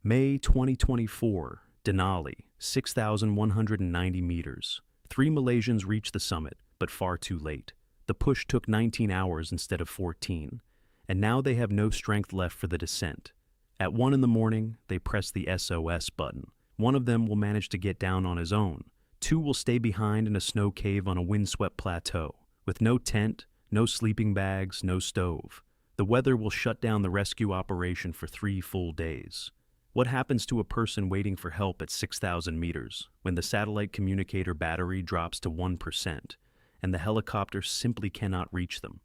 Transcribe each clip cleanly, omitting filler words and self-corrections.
May 2024, Denali, 6,190 meters. 3 Malaysians reached the summit, but far too late. The push took 19 hours instead of 14, and now they have no strength left for the descent. At 1 in the morning, they press the SOS button. One of them will manage to get down on his own. 2 will stay behind in a snow cave on a windswept plateau, with no tent, no sleeping bags, no stove. The weather will shut down the rescue operation for 3 full days. What happens to a person waiting for help at 6,000 meters when the satellite communicator battery drops to 1% and the helicopter simply cannot reach them?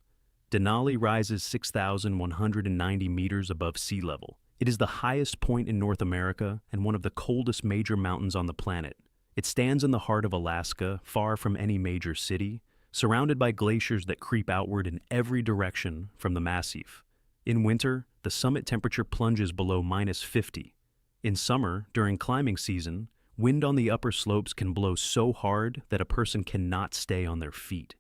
Denali rises 6,190 meters above sea level. It is the highest point in North America and one of the coldest major mountains on the planet. It stands in the heart of Alaska, far from any major city, surrounded by glaciers that creep outward in every direction from the massif. In winter, the summit temperature plunges below -50. In summer, during climbing season, wind on the upper slopes can blow so hard that a person cannot stay on their feet.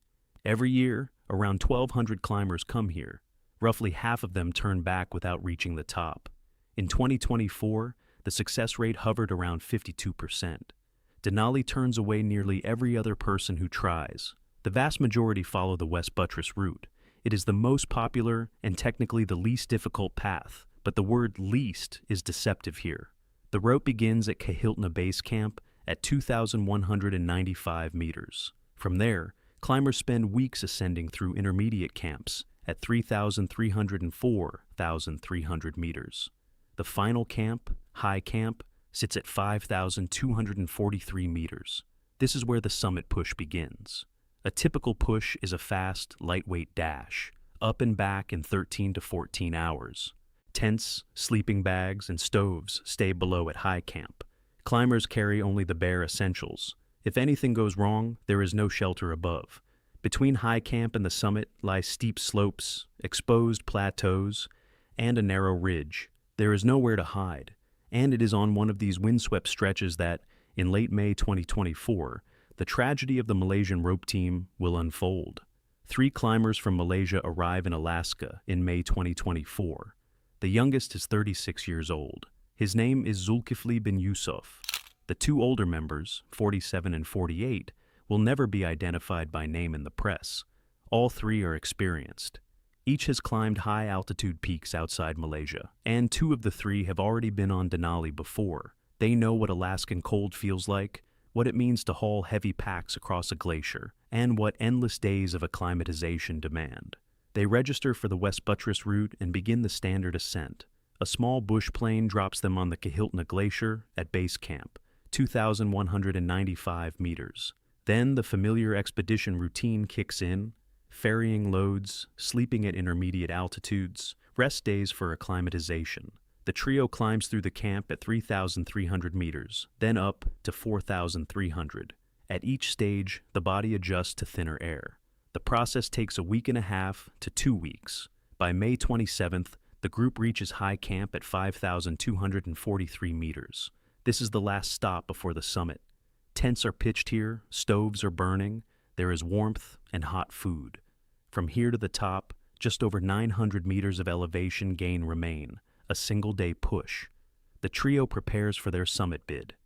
Every year, around 1,200 climbers come here. Roughly half of them turn back without reaching the top. In 2024, the success rate hovered around 52%. Denali turns away nearly every other person who tries. The vast majority follow the West Buttress route. It is the most popular and technically the least difficult path, but the word least is deceptive here. The route begins at Kahiltna Base Camp at 2,195 meters. From there, climbers spend weeks ascending through intermediate camps at 3,300 and 4,300 meters. The final camp, High Camp, sits at 5,243 meters. This is where the summit push begins. A typical push is a fast, lightweight dash, up and back in 13 to 14 hours. Tents, sleeping bags, and stoves stay below at High Camp. Climbers carry only the bare essentials. If anything goes wrong, there is no shelter above. Between High Camp and the summit lie steep slopes, exposed plateaus, and a narrow ridge. There is nowhere to hide, and it is on one of these windswept stretches that, in late May 2024, the tragedy of the Malaysian rope team will unfold. 3 climbers from Malaysia arrive in Alaska in May 2024. The youngest is 36 years old. His name is Zulkifli bin Yusof. The 2 older members, 47 and 48, will never be identified by name in the press. All 3 are experienced. Each has climbed high-altitude peaks outside Malaysia, and 2 of the 3 have already been on Denali before. They know what Alaskan cold feels like, what it means to haul heavy packs across a glacier, and what endless days of acclimatization demand. They register for the West Buttress route and begin the standard ascent. A small bush plane drops them on the Kahiltna Glacier at base camp, 2,195 meters. Then the familiar expedition routine kicks in, ferrying loads, sleeping at intermediate altitudes, rest days for acclimatization. The trio climbs through the camp at 3,300 meters, then up to 4,300. At each stage, the body adjusts to thinner air. The process takes a week and a half to 2 weeks. By May 27th, the group reaches High Camp at 5,243 meters. This is the last stop before the summit. Tents are pitched here, stoves are burning, there is warmth and hot food. From here to the top, just over 900 meters of elevation gain remain, a single-day push. The trio prepares for their summit bid.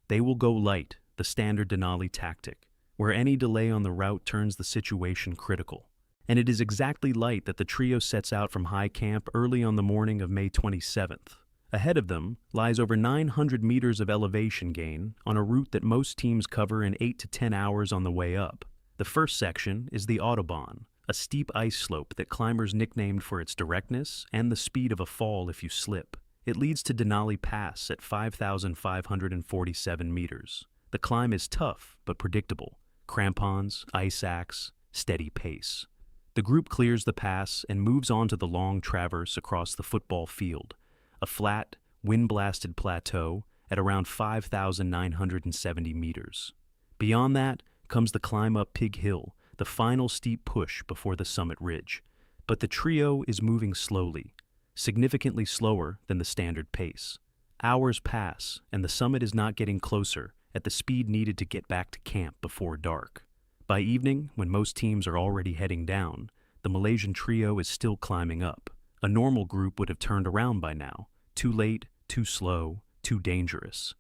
They will go light, the standard Denali tactic, where any delay on the route turns the situation critical. And it is exactly light that the trio sets out from High Camp early on the morning of May 27th. Ahead of them lies over 900 meters of elevation gain on a route that most teams cover in 8 to 10 hours on the way up. The first section is the Autobahn, a steep ice slope that climbers nicknamed for its directness and the speed of a fall if you slip. It leads to Denali Pass at 5,547 meters. The climb is tough but predictable. Crampons, ice axe, steady pace. The group clears the pass and moves on to the long traverse across the football field, a flat, wind-blasted plateau at around 5,970 meters. Beyond that comes the climb up Pig Hill, the final steep push before the summit ridge. But the trio is moving slowly, significantly slower than the standard pace. Hours pass, and the summit is not getting closer at the speed needed to get back to camp before dark. By evening, when most teams are already heading down, the Malaysian trio is still climbing up. A normal group would have turned around by now. Too late, too slow, too dangerous.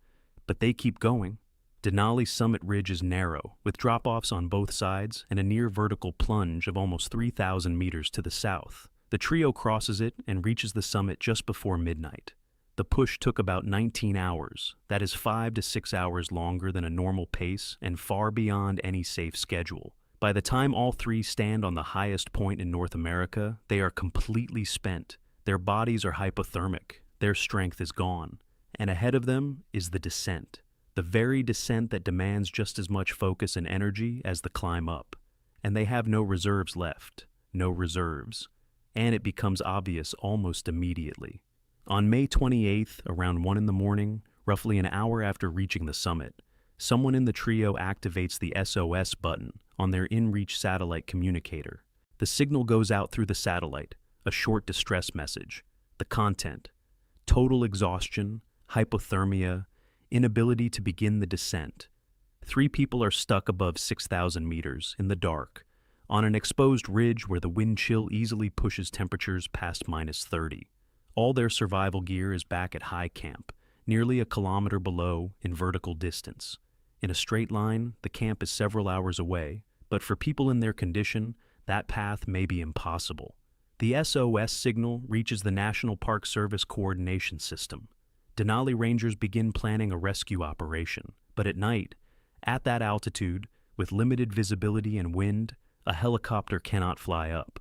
But they keep going. Denali summit ridge is narrow, with drop-offs on both sides and a near-vertical plunge of almost 3,000 meters to the south. The trio crosses it and reaches the summit just before midnight. The push took about 19 hours. That is 5 to 6 hours longer than a normal pace and far beyond any safe schedule. By the time all three stand on the highest point in North America, they are completely spent. Their bodies are hypothermic. Their strength is gone. And ahead of them is the descent. The very descent that demands just as much focus and energy as the climb up. And they have no reserves left. No reserves. And it becomes obvious almost immediately. On May 28th, around 1 in the morning, roughly an hour after reaching the summit, someone in the trio activates the SOS button on their in-reach satellite communicator. The signal goes out through the satellite, a short distress message. The content: total exhaustion, hypothermia, inability to begin the descent. 3 people are stuck above 6,000 meters in the dark, on an exposed ridge where the wind chill easily pushes temperatures past -30. All their survival gear is back at high camp, nearly a kilometer below in vertical distance. In a straight line, the camp is several hours away, but for people in their condition, that path may be impossible. The SOS signal reaches the National Park Service coordination system. Denali Rangers begin planning a rescue operation, but at night, at that altitude, with limited visibility and wind, a helicopter cannot fly up.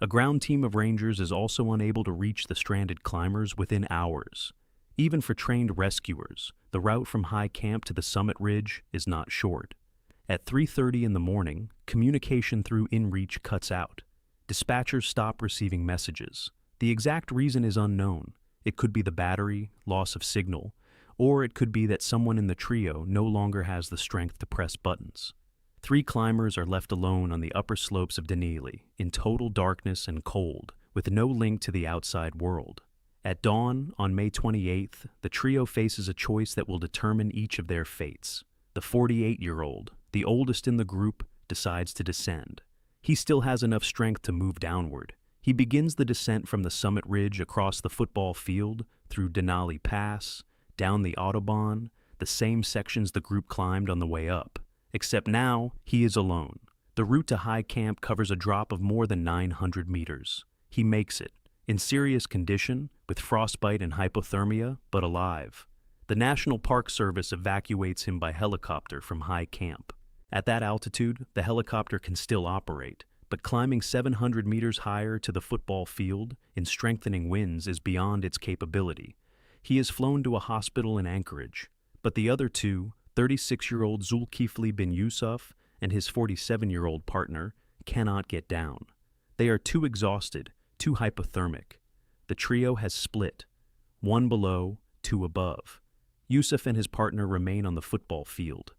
A ground team of rangers is also unable to reach the stranded climbers within hours. Even for trained rescuers, the route from high camp to the summit ridge is not short. At 3:30 in the morning, communication through InReach cuts out. Dispatchers stop receiving messages. The exact reason is unknown. It could be the battery, loss of signal, or it could be that someone in the trio no longer has the strength to press buttons. 3 climbers are left alone on the upper slopes of Denali, in total darkness and cold, with no link to the outside world. At dawn, on May 28th, the trio faces a choice that will determine each of their fates. The 48-year-old, the oldest in the group, decides to descend. He still has enough strength to move downward. He begins the descent from the summit ridge across the football field, through Denali Pass, down the Autobahn, the same sections the group climbed on the way up. Except now, he is alone. The route to high camp covers a drop of more than 900 meters. He makes it, in serious condition, with frostbite and hypothermia, but alive. The National Park Service evacuates him by helicopter from high camp. At that altitude, the helicopter can still operate, but climbing 700 meters higher to the football field in strengthening winds is beyond its capability. He is flown to a hospital in Anchorage, but the other 2, 36-year-old Zulkifli bin Yusof and his 47-year-old partner, cannot get down. They are too exhausted, too hypothermic. The trio has split, 1 below, 2 above. Yusof and his partner remain on the football field.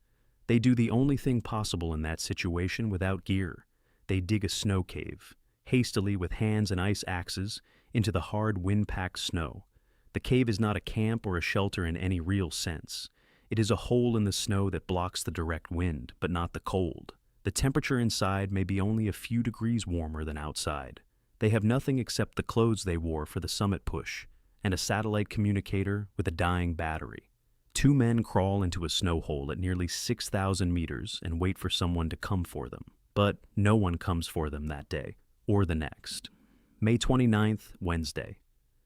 They do the only thing possible in that situation without gear. They dig a snow cave, hastily with hands and ice axes, into the hard wind-packed snow. The cave is not a camp or a shelter in any real sense. It is a hole in the snow that blocks the direct wind, but not the cold. The temperature inside may be only a few degrees warmer than outside. They have nothing except the clothes they wore for the summit push, and a satellite communicator with a dying battery. 2 men crawl into a snow hole at nearly 6,000 meters and wait for someone to come for them. But no one comes for them that day, or the next. May 29th, Wednesday.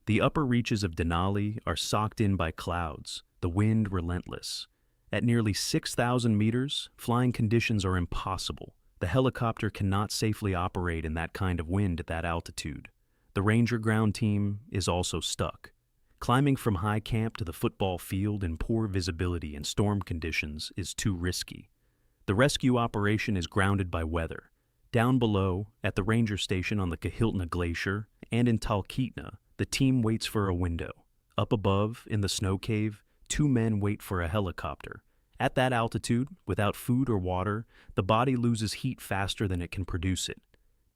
The upper reaches of Denali are socked in by clouds, the wind relentless. At nearly 6,000 meters, flying conditions are impossible. The helicopter cannot safely operate in that kind of wind at that altitude. The Ranger ground team is also stuck. Climbing from high camp to the football field in poor visibility and storm conditions is too risky. The rescue operation is grounded by weather. Down below, at the ranger station on the Kahiltna Glacier and in Talkeetna, the team waits for a window. Up above, in the snow cave, 2 men wait for a helicopter. At that altitude, without food or water, the body loses heat faster than it can produce it.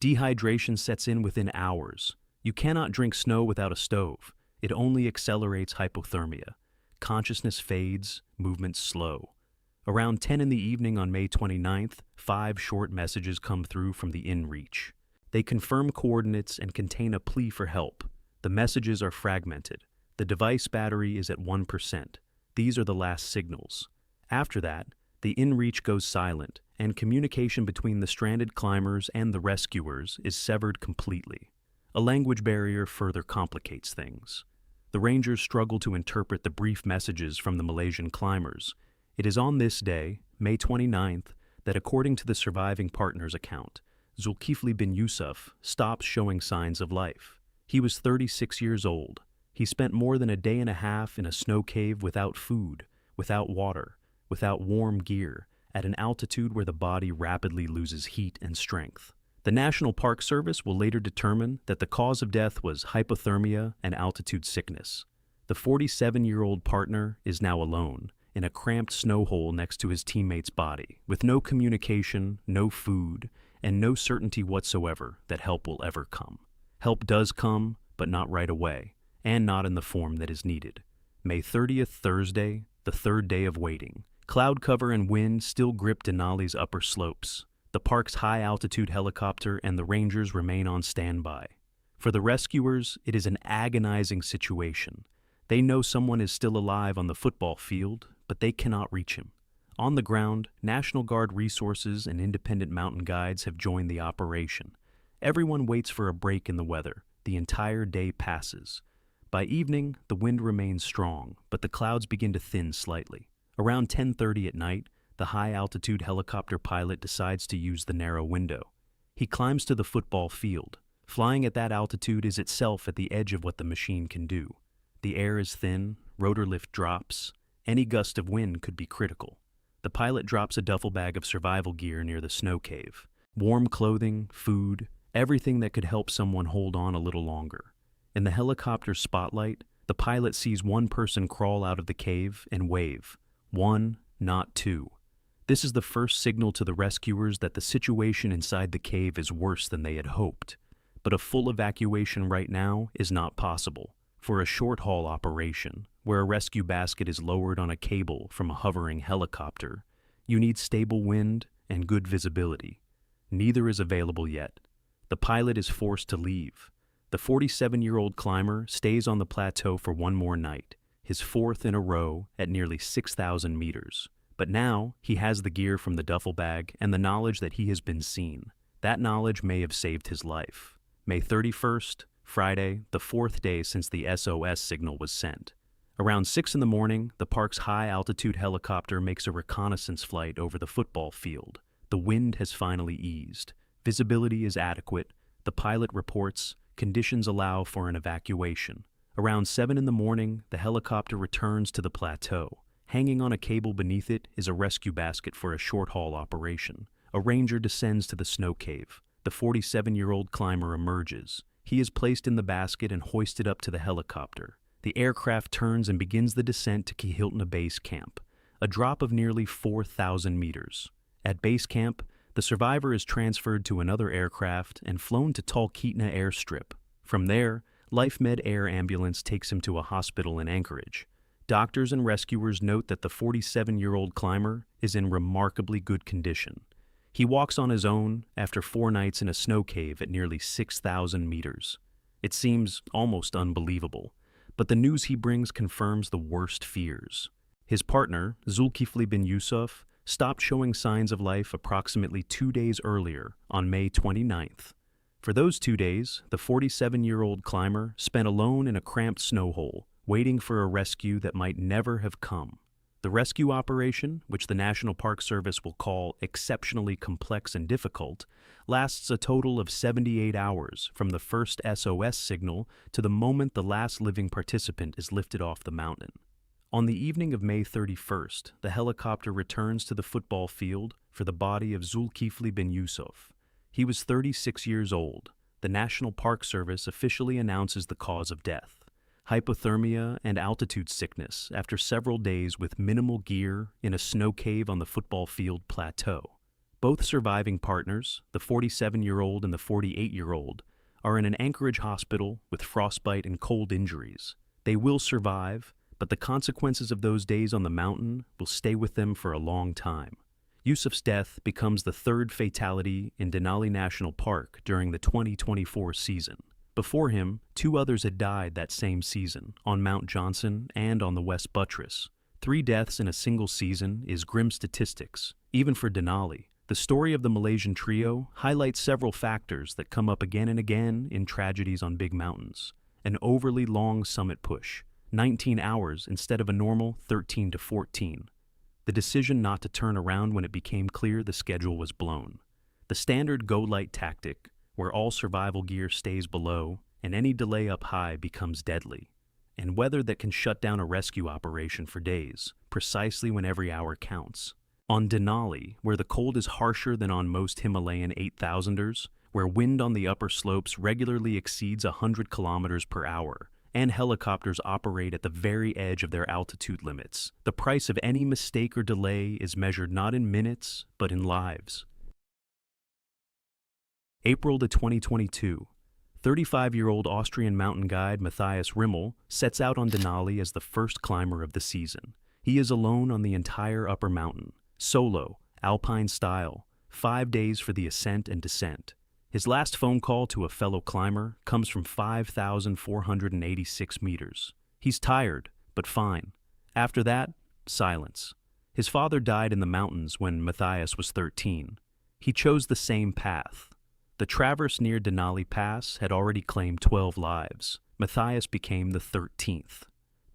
Dehydration sets in within hours. You cannot drink snow without a stove. It only accelerates hypothermia. Consciousness fades, movements slow. Around 10 in the evening on May 29th, 5 short messages come through from the InReach. They confirm coordinates and contain a plea for help. The messages are fragmented. The device battery is at 1%. These are the last signals. After that, the inReach goes silent, and communication between the stranded climbers and the rescuers is severed completely. A language barrier further complicates things. The rangers struggle to interpret the brief messages from the Malaysian climbers. It is on this day, May 29th, that according to the surviving partner's account, Zulkifli bin Yusof stops showing signs of life. He was 36 years old. He spent more than a day and a half in a snow cave without food, without water, without warm gear, at an altitude where the body rapidly loses heat and strength. The National Park Service will later determine that the cause of death was hypothermia and altitude sickness. The 47-year-old partner is now alone, in a cramped snow hole next to his teammate's body, with no communication, no food, and no certainty whatsoever that help will ever come. Help does come, but not right away, and not in the form that is needed. May 30th, Thursday, the third day of waiting. Cloud cover and wind still grip Denali's upper slopes. The park's high-altitude helicopter and the rangers remain on standby. For the rescuers, it is an agonizing situation. They know someone is still alive on the football field, but they cannot reach him. On the ground, National Guard resources and independent mountain guides have joined the operation. Everyone waits for a break in the weather. The entire day passes. By evening, the wind remains strong, but the clouds begin to thin slightly. Around 10:30 at night, the high-altitude helicopter pilot decides to use the narrow window. He climbs to the football field. Flying at that altitude is itself at the edge of what the machine can do. The air is thin, rotor lift drops. Any gust of wind could be critical. The pilot drops a duffel bag of survival gear near the snow cave. Warm clothing, food, everything that could help someone hold on a little longer. In the helicopter's spotlight, the pilot sees one person crawl out of the cave and wave. One, not two. This is the first signal to the rescuers that the situation inside the cave is worse than they had hoped. But a full evacuation right now is not possible. For a short-haul operation, where a rescue basket is lowered on a cable from a hovering helicopter, you need stable wind and good visibility. Neither is available yet. The pilot is forced to leave. The 47-year-old climber stays on the plateau for one more night, his fourth in a row at nearly 6,000 meters. But now he has the gear from the duffel bag and the knowledge that he has been seen. That knowledge may have saved his life. May 31st, Friday, the fourth day since the SOS signal was sent. Around 6 in the morning, the park's high-altitude helicopter makes a reconnaissance flight over the football field. The wind has finally eased. Visibility is adequate. The pilot reports conditions allow for an evacuation. Around 7 in the morning, the helicopter returns to the plateau. Hanging on a cable beneath it is a rescue basket for a short-haul operation. A ranger descends to the snow cave. The 47-year-old climber emerges. He is placed in the basket and hoisted up to the helicopter. The aircraft turns and begins the descent to Kihiltna Base Camp, a drop of nearly 4,000 meters. At base camp, the survivor is transferred to another aircraft and flown to Talkeetna Airstrip. From there, LifeMed Air Ambulance takes him to a hospital in Anchorage. Doctors and rescuers note that the 47-year-old climber is in remarkably good condition. He walks on his own after 4 nights in a snow cave at nearly 6,000 meters. It seems almost unbelievable, but the news he brings confirms the worst fears. His partner, Zulkifli bin Yusof, stopped showing signs of life approximately 2 days earlier, on May 29th. For those 2 days, the 47-year-old climber spent alone in a cramped snow hole, waiting for a rescue that might never have come. The rescue operation, which the National Park Service will call exceptionally complex and difficult, lasts a total of 78 hours from the first SOS signal to the moment the last living participant is lifted off the mountain. On the evening of May 31st, the helicopter returns to the football field for the body of Zulkifli bin Yusof. He was 36 years old. The National Park Service officially announces the cause of death: hypothermia and altitude sickness after several days with minimal gear in a snow cave on the football field plateau. Both surviving partners, the 47-year-old and the 48-year-old, are in an Anchorage hospital with frostbite and cold injuries. They will survive, but the consequences of those days on the mountain will stay with them for a long time. Yusuf's death becomes the third fatality in Denali National Park during the 2024 season. Before him, 2 others had died that same season, on Mount Johnson and on the West Buttress. 3 deaths in a single season is grim statistics, even for Denali. The story of the Malaysian trio highlights several factors that come up again and again in tragedies on big mountains. An overly long summit push, 19 hours instead of a normal 13 to 14. The decision not to turn around when it became clear the schedule was blown. The standard go-light tactic, where all survival gear stays below and any delay up high becomes deadly. And weather that can shut down a rescue operation for days, precisely when every hour counts. On Denali, where the cold is harsher than on most Himalayan 8,000ers, where wind on the upper slopes regularly exceeds 100 kilometers per hour, and helicopters operate at the very edge of their altitude limits, the price of any mistake or delay is measured not in minutes, but in lives. April to 2022. 35-year-old Austrian mountain guide Matthias Rimml sets out on Denali as the first climber of the season. He is alone on the entire upper mountain. Solo, alpine style, 5 days for the ascent and descent. His last phone call to a fellow climber comes from 5,486 meters. He's tired, but fine. After that, silence. His father died in the mountains when Matthias was 13. He chose the same path. The traverse near Denali Pass had already claimed 12 lives. Matthias became the 13th.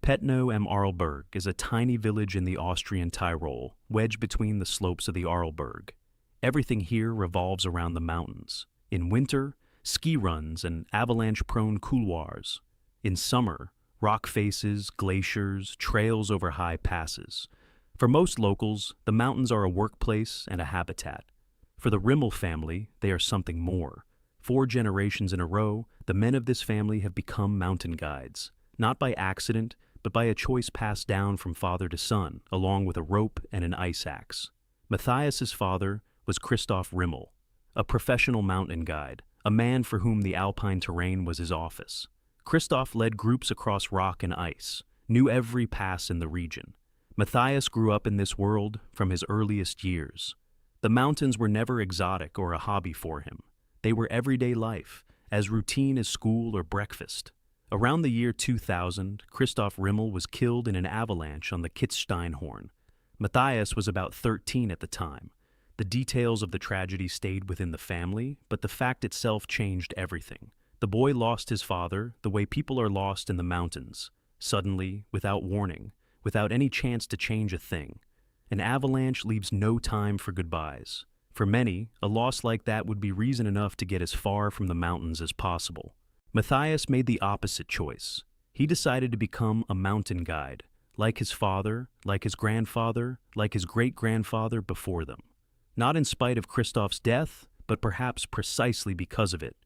Petno am Arlberg is a tiny village in the Austrian Tyrol, wedged between the slopes of the Arlberg. Everything here revolves around the mountains. In winter, ski runs and avalanche-prone couloirs. In summer, rock faces, glaciers, trails over high passes. For most locals, the mountains are a workplace and a habitat. For the Rimml family, they are something more. 4 generations in a row, the men of this family have become mountain guides, not by accident, but by a choice passed down from father to son, along with a rope and an ice axe. Matthias's father was Christoph Rimml, a professional mountain guide, a man for whom the alpine terrain was his office. Christoph led groups across rock and ice, knew every pass in the region. Matthias grew up in this world from his earliest years. The mountains were never exotic or a hobby for him. They were everyday life, as routine as school or breakfast. Around the year 2000, Christoph Rimml was killed in an avalanche on the Kitzsteinhorn. Matthias was about 13 at the time. The details of the tragedy stayed within the family, but the fact itself changed everything. The boy lost his father the way people are lost in the mountains, suddenly, without warning, without any chance to change a thing. An avalanche leaves no time for goodbyes. For many, a loss like that would be reason enough to get as far from the mountains as possible. Matthias made the opposite choice. He decided to become a mountain guide, like his father, like his grandfather, like his great-grandfather before them. Not in spite of Christoph's death, but perhaps precisely because of it.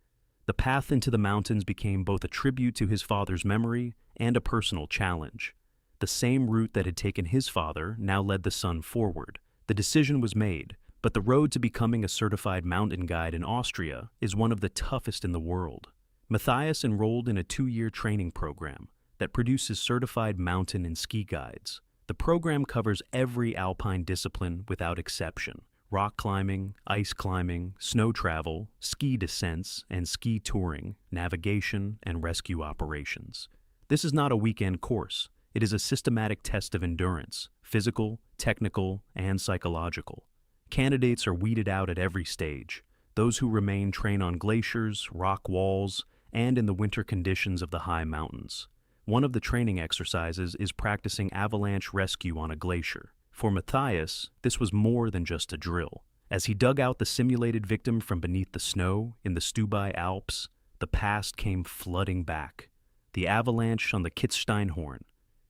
The path into the mountains became both a tribute to his father's memory and a personal challenge. The same route that had taken his father now led the son forward. The decision was made, but the road to becoming a certified mountain guide in Austria is one of the toughest in the world. Matthias enrolled in a 2-year training program that produces certified mountain and ski guides. The program covers every alpine discipline without exception: rock climbing, ice climbing, snow travel, ski descents, and ski touring, navigation, and rescue operations. This is not a weekend course. It is a systematic test of endurance, physical, technical, and psychological. Candidates are weeded out at every stage. Those who remain train on glaciers, rock walls, and in the winter conditions of the high mountains. One of the training exercises is practicing avalanche rescue on a glacier. For Matthias, this was more than just a drill. As he dug out the simulated victim from beneath the snow in the Stubai Alps, the past came flooding back. The avalanche on the Kitzsteinhorn,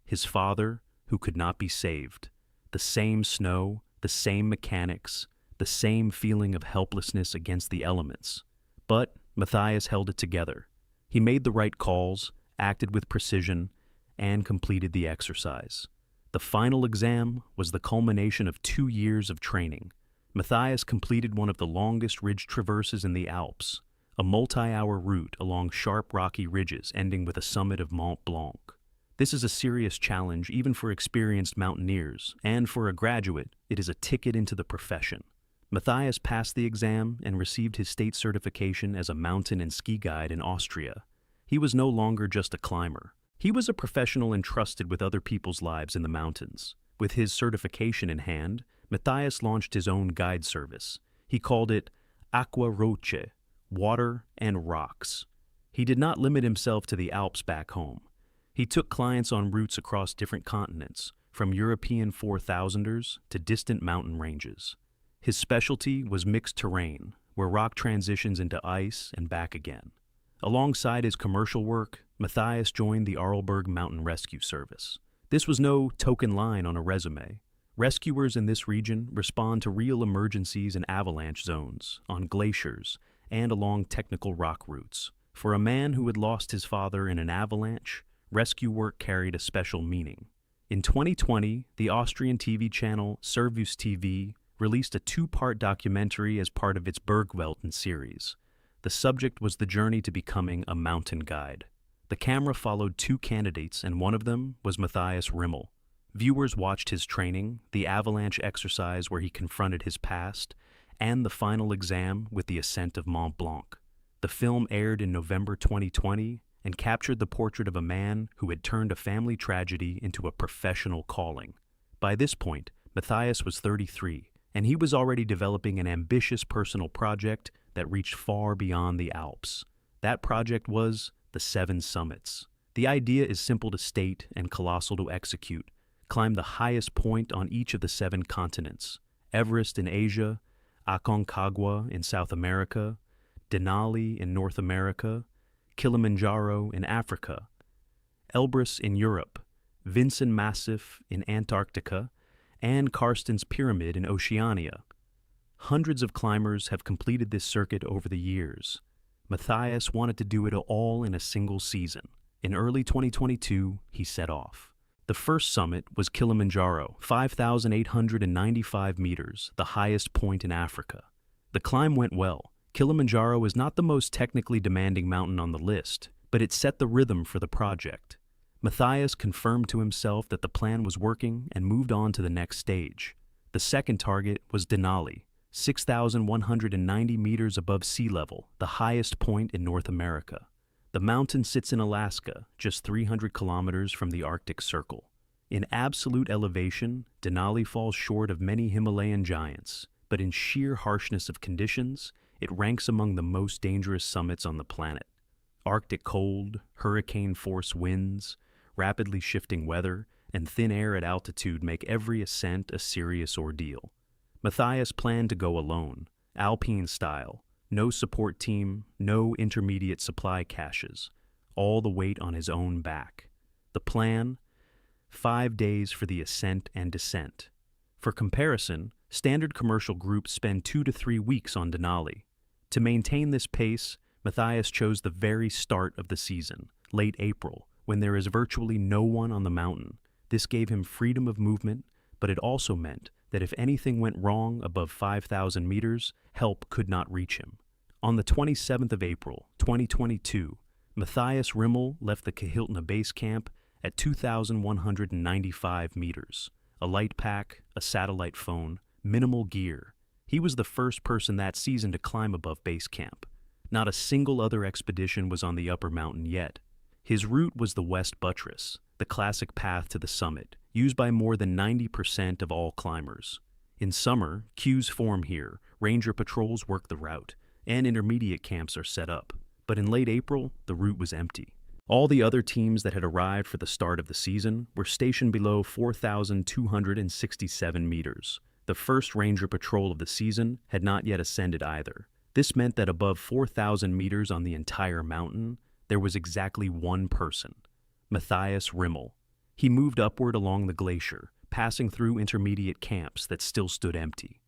his father, who could not be saved. The same snow, the same mechanics, the same feeling of helplessness against the elements. But Matthias held it together. He made the right calls, acted with precision, and completed the exercise. The final exam was the culmination of 2 years of training. Matthias completed one of the longest ridge traverses in the Alps, a multi-hour route along sharp rocky ridges ending with a summit of Mont Blanc. This is a serious challenge even for experienced mountaineers, and for a graduate, it is a ticket into the profession. Matthias passed the exam and received his state certification as a mountain and ski guide in Austria. He was no longer just a climber. He was a professional entrusted with other people's lives in the mountains. With his certification in hand, Matthias launched his own guide service. He called it Acqua Roce, water and rocks. He did not limit himself to the Alps back home. He took clients on routes across different continents, from European 4,000ers to distant mountain ranges. His specialty was mixed terrain, where rock transitions into ice and back again. Alongside his commercial work, Matthias joined the Arlberg Mountain Rescue Service. This was no token line on a resume. Rescuers in this region respond to real emergencies in avalanche zones, on glaciers, and along technical rock routes. For a man who had lost his father in an avalanche, rescue work carried a special meaning. In 2020, the Austrian TV channel Servus TV released a two-part documentary as part of its Bergwelten series. The subject was the journey to becoming a mountain guide. The camera followed two candidates, and one of them was Matthias Rimml. Viewers watched his training, the avalanche exercise where he confronted his past, and the final exam with the ascent of Mont Blanc. The film aired in November 2020 and captured the portrait of a man who had turned a family tragedy into a professional calling. By this point, Matthias was 33, and he was already developing an ambitious personal project that reached far beyond the Alps. That project was the 7 Summits. The idea is simple to state and colossal to execute. Climb the highest point on each of the 7 continents: Everest in Asia, Aconcagua in South America, Denali in North America, Kilimanjaro in Africa, Elbrus in Europe, Vinson Massif in Antarctica, and Karsten's Pyramid in Oceania. Hundreds of climbers have completed this circuit over the years. Matthias wanted to do it all in a single season. In early 2022, he set off. The first summit was Kilimanjaro, 5,895 meters, the highest point in Africa. The climb went well. Kilimanjaro is not the most technically demanding mountain on the list, but it set the rhythm for the project. Matthias confirmed to himself that the plan was working and moved on to the next stage. The second target was Denali, 6,190 meters above sea level, the highest point in North America. The mountain sits in Alaska, just 300 kilometers from the Arctic Circle. In absolute elevation, Denali falls short of many Himalayan giants, but in sheer harshness of conditions, it ranks among the most dangerous summits on the planet. Arctic cold, hurricane-force winds, rapidly shifting weather, and thin air at altitude make every ascent a serious ordeal. Matthias planned to go alone, alpine style. No support team, no intermediate supply caches, all the weight on his own back. The plan? 5 days for the ascent and descent. For comparison, standard commercial groups spend 2 to 3 weeks on Denali. To maintain this pace, Matthias chose the very start of the season, late April, when there is virtually no one on the mountain. This gave him freedom of movement, but it also meant that if anything went wrong above 5,000 meters, help could not reach him. On the 27th of April, 2022, Matthias Rimml left the Kahiltna base camp at 2,195 meters. A light pack, a satellite phone, minimal gear. He was the first person that season to climb above base camp. Not a single other expedition was on the upper mountain yet. His route was the West Buttress, the classic path to the summit, used by more than 90% of all climbers. In summer, queues form here, ranger patrols work the route, and intermediate camps are set up. But in late April, the route was empty. All the other teams that had arrived for the start of the season were stationed below 4,267 meters. The first ranger patrol of the season had not yet ascended either. This meant that above 4,000 meters on the entire mountain, there was exactly one person, Matthias Rimml. He moved upward along the glacier, passing through intermediate camps that still stood empty.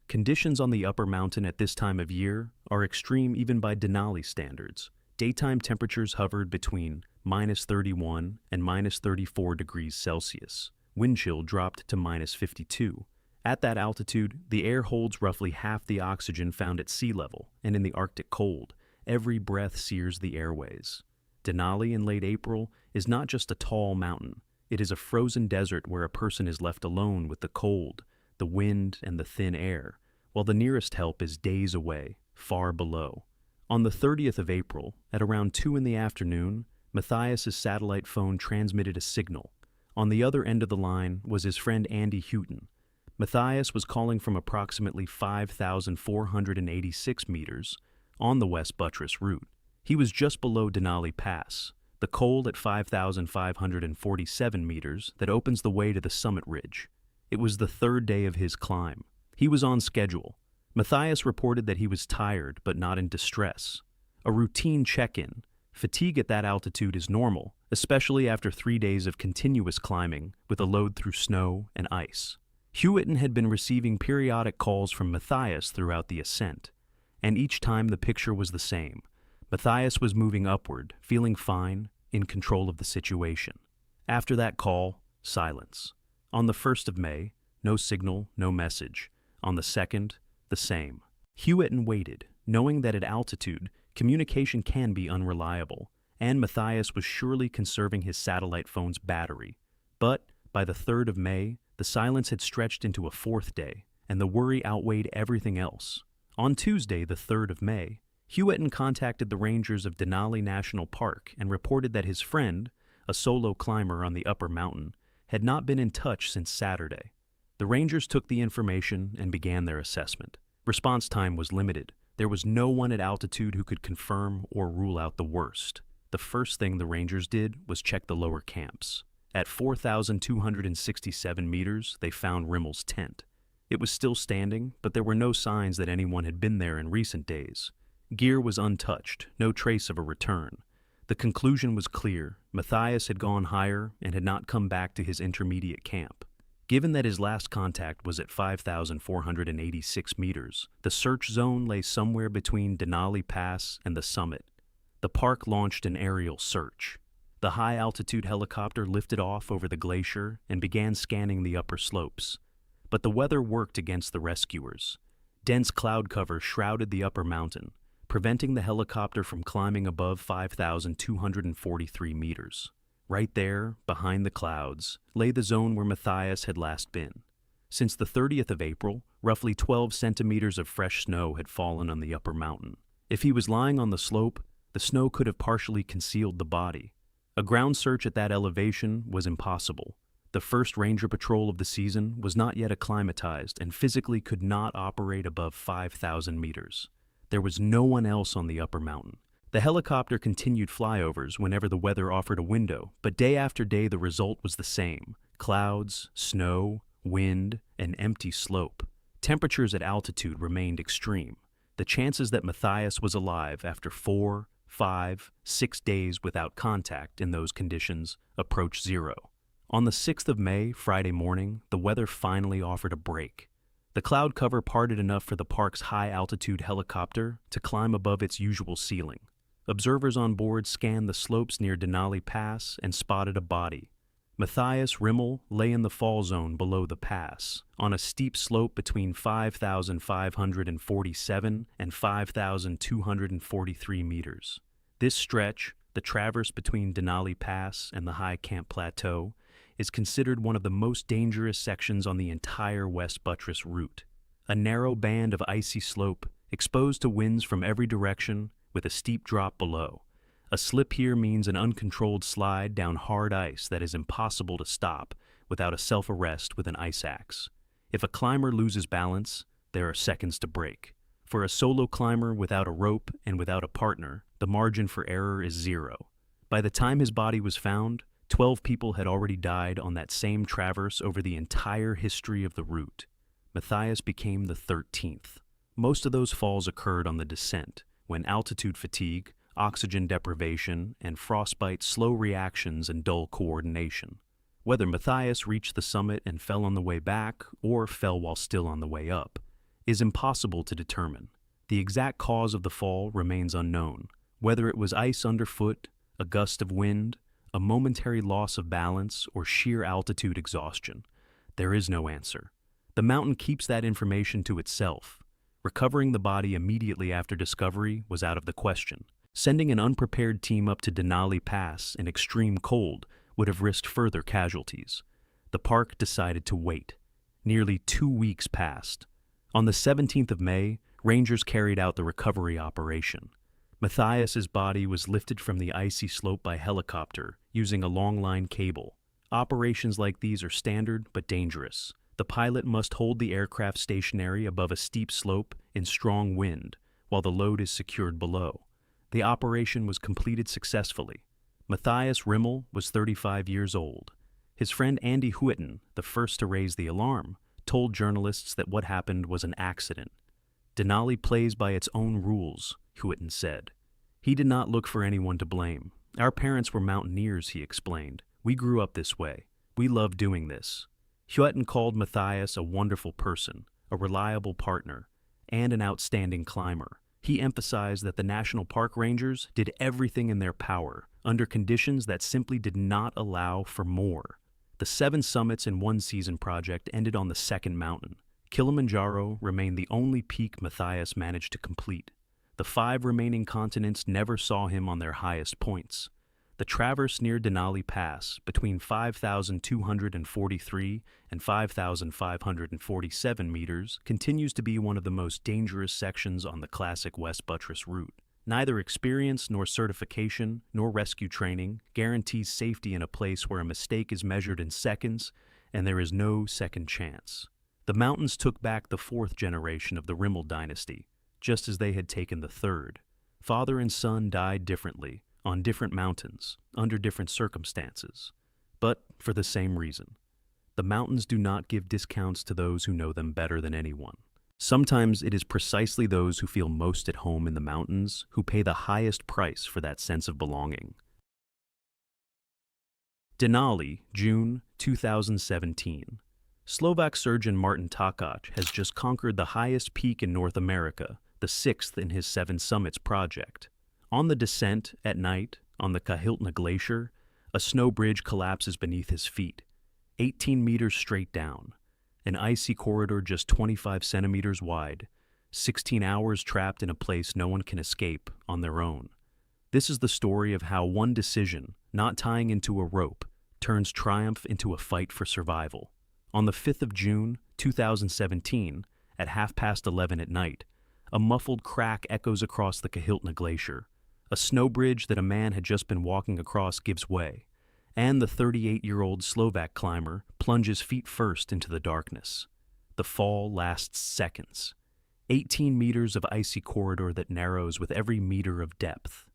Conditions on the upper mountain at this time of year are extreme even by Denali standards. Daytime temperatures hovered between -31 and -34 degrees Celsius. Wind chill dropped to -52. At that altitude, the air holds roughly half the oxygen found at sea level, and in the Arctic cold, every breath sears the airways. Denali in late April is not just a tall mountain. It is a frozen desert where a person is left alone with the cold, the wind, and the thin air, while the nearest help is days away, far below. On the 30th of April, at around 2 in the afternoon, Matthias's satellite phone transmitted a signal. On the other end of the line was his friend Andy Houghton. Matthias was calling from approximately 5,486 meters on the West Buttress route. He was just below Denali Pass, the col at 5,547 meters that opens the way to the summit ridge. It was the third day of his climb. He was on schedule. Matthias reported that he was tired but not in distress. A routine check-in. Fatigue at that altitude is normal, especially after 3 days of continuous climbing with a load through snow and ice. Houghton had been receiving periodic calls from Matthias throughout the ascent, and each time the picture was the same. Matthias was moving upward, feeling fine, in control of the situation. After that call, silence. On the 1st of May, no signal, no message. On the 2nd, the same. Houghton waited, knowing that at altitude, communication can be unreliable, and Matthias was surely conserving his satellite phone's battery. But by the 3rd of May, the silence had stretched into a 4th day, and the worry outweighed everything else. On Tuesday, the 3rd of May, Houghton contacted the rangers of Denali National Park and reported that his friend, a solo climber on the upper mountain, had not been in touch since Saturday. The rangers took the information and began their assessment. Response time was limited. There was no one at altitude who could confirm or rule out the worst. The first thing the rangers did was check the lower camps. At 4,267 meters, they found Rimml's tent. It was still standing, but there were no signs that anyone had been there in recent days. Gear was untouched, no trace of a return. The conclusion was clear. Matthias had gone higher and had not come back to his intermediate camp. Given that his last contact was at 5,486 meters, the search zone lay somewhere between Denali Pass and the summit. The park launched an aerial search. The high-altitude helicopter lifted off over the glacier and began scanning the upper slopes. But the weather worked against the rescuers. Dense cloud cover shrouded the upper mountain, preventing the helicopter from climbing above 5,243 meters. Right there, behind the clouds, lay the zone where Matthias had last been. Since the 30th of April, roughly 12 centimeters of fresh snow had fallen on the upper mountain. If he was lying on the slope, the snow could have partially concealed the body. A ground search at that elevation was impossible. The first ranger patrol of the season was not yet acclimatized and physically could not operate above 5,000 meters. There was no one else on the upper mountain. The helicopter continued flyovers whenever the weather offered a window, but day after day the result was the same: clouds, snow, wind, an empty slope. Temperatures at altitude remained extreme. The chances that Matthias was alive after 4, 5, 6 days without contact in those conditions approached zero. On the 6th of May, Friday morning, the weather finally offered a break. The cloud cover parted enough for the park's high-altitude helicopter to climb above its usual ceiling. Observers on board scanned the slopes near Denali Pass and spotted a body. Matthias Rimml lay in the fall zone below the pass, on a steep slope between 5,547 and 5,243 meters. This stretch, the traverse between Denali Pass and the High Camp Plateau, is considered one of the most dangerous sections on the entire West Buttress route. A narrow band of icy slope, exposed to winds from every direction, with a steep drop below. A slip here means an uncontrolled slide down hard ice that is impossible to stop without a self-arrest with an ice axe. If a climber loses balance, there are seconds to brake. For a solo climber without a rope and without a partner, the margin for error is zero. By the time his body was found, 12 people had already died on that same traverse over the entire history of the route. Matthias became the 13th. Most of those falls occurred on the descent, when altitude fatigue, oxygen deprivation, and frostbite slow reactions and dull coordination. Whether Matthias reached the summit and fell on the way back, or fell while still on the way up, is impossible to determine. The exact cause of the fall remains unknown. Whether it was ice underfoot, a gust of wind, a momentary loss of balance, or sheer altitude exhaustion, there is no answer. The mountain keeps that information to itself. Recovering the body immediately after discovery was out of the question. Sending an unprepared team up to Denali Pass in extreme cold would have risked further casualties. The park decided to wait. Nearly 2 weeks passed. On the 17th of May, rangers carried out the recovery operation. Matthias's body was lifted from the icy slope by helicopter using a long-line cable. Operations like these are standard but dangerous. The pilot must hold the aircraft stationary above a steep slope in strong wind, while the load is secured below. The operation was completed successfully. Matthias Rimml was 35 years old. His friend Andy Huetten, the first to raise the alarm, told journalists that what happened was an accident. Denali plays by its own rules, Huetten said. He did not look for anyone to blame. Our parents were mountaineers, he explained. We grew up this way. We love doing this. Huetten called Matthias a wonderful person, a reliable partner, and an outstanding climber. He emphasized that the National Park Rangers did everything in their power, under conditions that simply did not allow for more. The 7 summits in one season project ended on the second mountain. Kilimanjaro remained the only peak Matthias managed to complete. The 5 remaining continents never saw him on their highest points. The traverse near Denali Pass, between 5,243 and 5,547 meters, continues to be one of the most dangerous sections on the classic West Buttress route. Neither experience nor certification nor rescue training guarantees safety in a place where a mistake is measured in seconds and there is no second chance. The mountains took back the 4th generation of the Rimml dynasty, just as they had taken the 3rd. Father and son died differently, on different mountains, under different circumstances, but for the same reason. The mountains do not give discounts to those who know them better than anyone. Sometimes it is precisely those who feel most at home in the mountains who pay the highest price for that sense of belonging. Denali, June 2017. Slovak surgeon Martin Takach has just conquered the highest peak in North America, the 6th in his 7 Summits project. On the descent, at night, on the Kahiltna Glacier, a snow bridge collapses beneath his feet, 18 meters straight down. An icy corridor just 25 centimeters wide, 16 hours trapped in a place no one can escape on their own. This is the story of how one decision, not tying into a rope, turns triumph into a fight for survival. On the 5th of June, 2017, at 11:30 at night, a muffled crack echoes across the Kahiltna Glacier. A snow bridge that a man had just been walking across gives way, and the 38-year-old Slovak climber plunges feet first into the darkness. The fall lasts seconds. 18 meters of icy corridor that narrows with every meter of depth.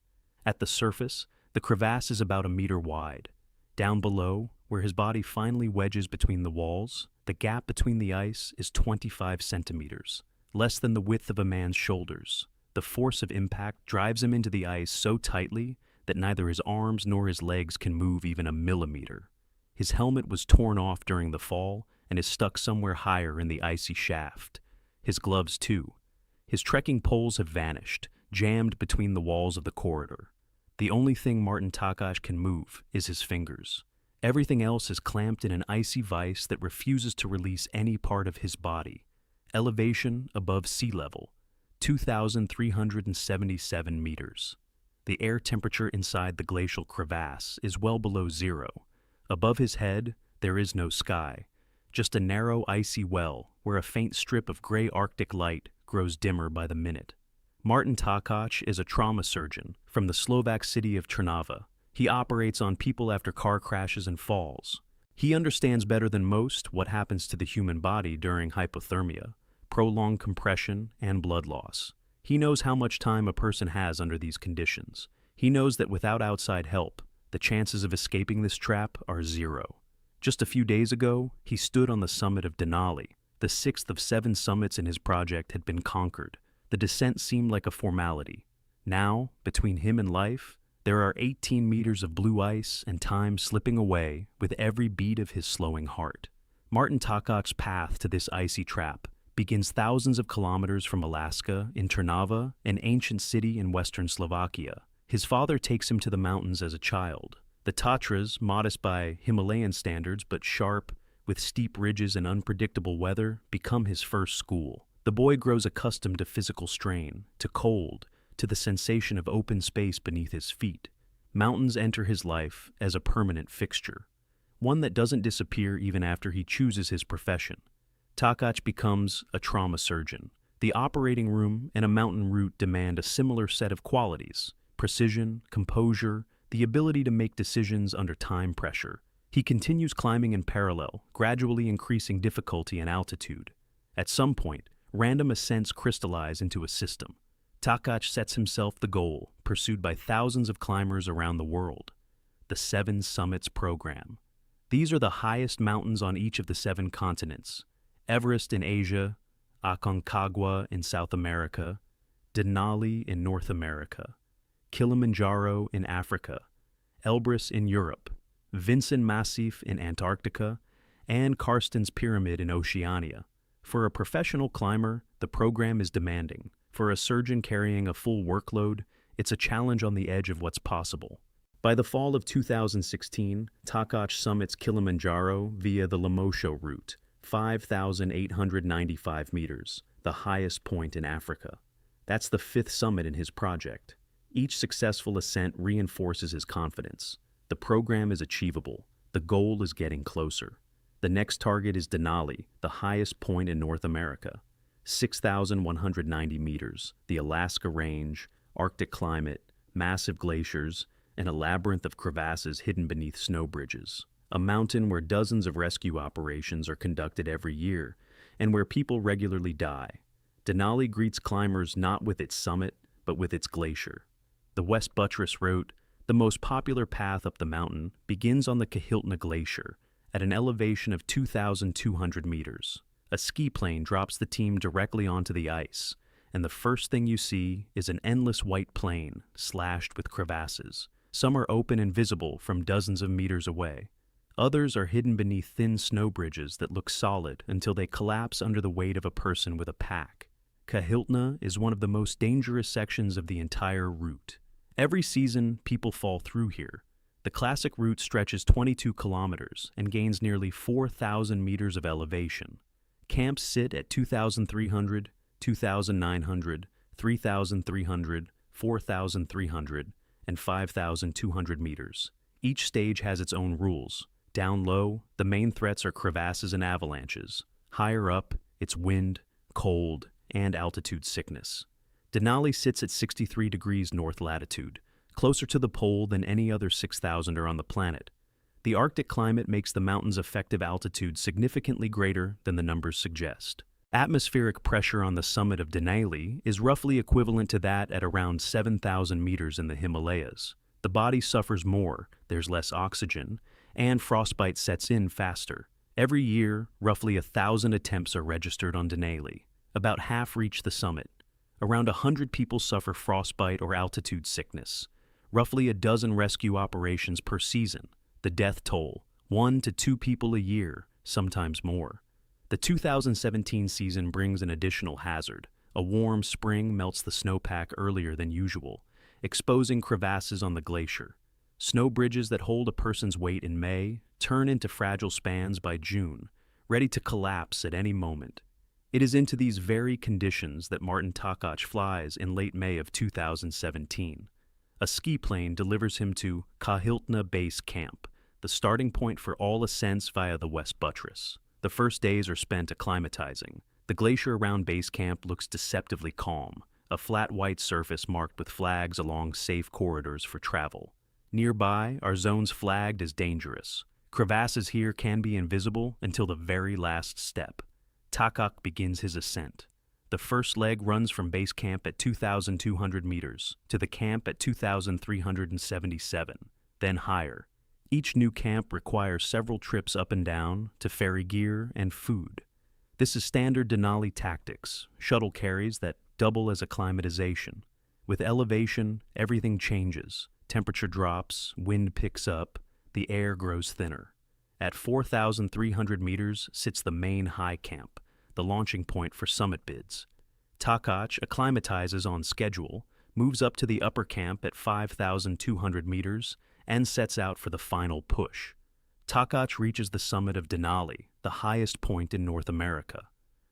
At the surface, the crevasse is about a meter wide. Down below, where his body finally wedges between the walls, the gap between the ice is 25 centimeters, less than the width of a man's shoulders. The force of impact drives him into the ice so tightly that neither his arms nor his legs can move even a millimeter. His helmet was torn off during the fall and is stuck somewhere higher in the icy shaft. His gloves, too. His trekking poles have vanished, jammed between the walls of the corridor. The only thing Martin Takach can move is his fingers. Everything else is clamped in an icy vise that refuses to release any part of his body. Elevation above sea level, 2,377 meters. The air temperature inside the glacial crevasse is well below 0. Above his head, there is no sky, just a narrow icy well where a faint strip of gray Arctic light grows dimmer by the minute. Martin Takach is a trauma surgeon from the Slovak city of Trnava. He operates on people after car crashes and falls. He understands better than most what happens to the human body during hypothermia, prolonged compression, and blood loss. He knows how much time a person has under these conditions. He knows that without outside help, the chances of escaping this trap are 0. Just a few days ago, he stood on the summit of Denali. The 6th of 7 summits in his project had been conquered. The descent seemed like a formality. Now, between him and life, there are 18 meters of blue ice and time slipping away with every beat of his slowing heart. Martin Takach's path to this icy trap begins thousands of kilometers from Alaska in Trnava, an ancient city in western Slovakia. His father takes him to the mountains as a child. The Tatras, modest by Himalayan standards but sharp, with steep ridges and unpredictable weather, become his first school. The boy grows accustomed to physical strain, to cold, to the sensation of open space beneath his feet. Mountains enter his life as a permanent fixture, one that doesn't disappear even after he chooses his profession. Takach becomes a trauma surgeon. The operating room and a mountain route demand a similar set of qualities: precision, composure, the ability to make decisions under time pressure. He continues climbing in parallel, gradually increasing difficulty and altitude. At some point, random ascents crystallize into a system. Takach sets himself the goal, pursued by thousands of climbers around the world: the 7 Summits Program. These are the highest mountains on each of the 7 continents: Everest in Asia, Aconcagua in South America, Denali in North America, Kilimanjaro in Africa, Elbrus in Europe, Vinson Massif in Antarctica, and Karsten's Pyramid in Oceania. For a professional climber, the program is demanding. For a surgeon carrying a full workload, it's a challenge on the edge of what's possible. By the fall of 2016, Takach summits Kilimanjaro via the Lemosho route, 5,895 meters, the highest point in Africa. That's the 5th summit in his project. Each successful ascent reinforces his confidence. The program is achievable. The goal is getting closer. The next target is Denali, the highest point in North America. 6,190 meters, the Alaska Range, Arctic climate, massive glaciers, and a labyrinth of crevasses hidden beneath snow bridges. A mountain where dozens of rescue operations are conducted every year, and where people regularly die. Denali greets climbers not with its summit, but with its glacier. The West Buttress route, the most popular path up the mountain, begins on the Kahiltna Glacier, at an elevation of 2,200 meters. A ski plane drops the team directly onto the ice, and the first thing you see is an endless white plain, slashed with crevasses. Some are open and visible from dozens of meters away. Others are hidden beneath thin snow bridges that look solid until they collapse under the weight of a person with a pack. Kahiltna is one of the most dangerous sections of the entire route. Every season, people fall through here. The classic route stretches 22 kilometers and gains nearly 4,000 meters of elevation. Camps sit at 2,300, 2,900, 3,300, 4,300, and 5,200 meters. Each stage has its own rules. Down low, the main threats are crevasses and avalanches. Higher up, it's wind, cold, and altitude sickness. Denali sits at 63 degrees north latitude, closer to the pole than any other 6,000er on the planet. The Arctic climate makes the mountain's effective altitude significantly greater than the numbers suggest. Atmospheric pressure on the summit of Denali is roughly equivalent to that at around 7,000 meters in the Himalayas. The body suffers more, there's less oxygen, and frostbite sets in faster. Every year, roughly 1,000 attempts are registered on Denali. About half reach the summit. Around 100 people suffer frostbite or altitude sickness. Roughly a dozen rescue operations per season. The death toll, 1 to 2 people a year, sometimes more. The 2017 season brings an additional hazard. A warm spring melts the snowpack earlier than usual, exposing crevasses on the glacier. Snow bridges that hold a person's weight in May turn into fragile spans by June, ready to collapse at any moment. It is into these very conditions that Martin Takach flies in late May of 2017. A ski plane delivers him to Kahiltna Base Camp, the starting point for all ascents via the West Buttress. The first days are spent acclimatizing. The glacier around base camp looks deceptively calm, a flat white surface marked with flags along safe corridors for travel. Nearby are zones flagged as dangerous. Crevasses here can be invisible until the very last step. Takach begins his ascent. The first leg runs from base camp at 2,200 meters to the camp at 2,377, then higher. Each new camp requires several trips up and down to ferry gear and food. This is standard Denali tactics, shuttle carries that double as acclimatization. With elevation, everything changes. Temperature drops, wind picks up, the air grows thinner. At 4,300 meters sits the main high camp, the launching point for summit bids. Takach acclimatizes on schedule, moves up to the upper camp at 5,200 meters, and sets out for the final push. Takach reaches the summit of Denali, the highest point in North America.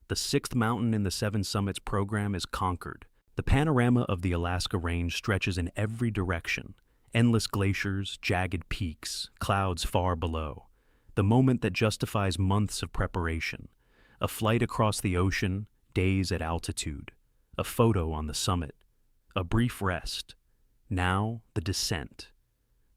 The 6th mountain in the 7 Summits program is conquered. The panorama of the Alaska Range stretches in every direction. Endless glaciers, jagged peaks, clouds far below. The moment that justifies months of preparation. A flight across the ocean, days at altitude. A photo on the summit. A brief rest. Now, the descent.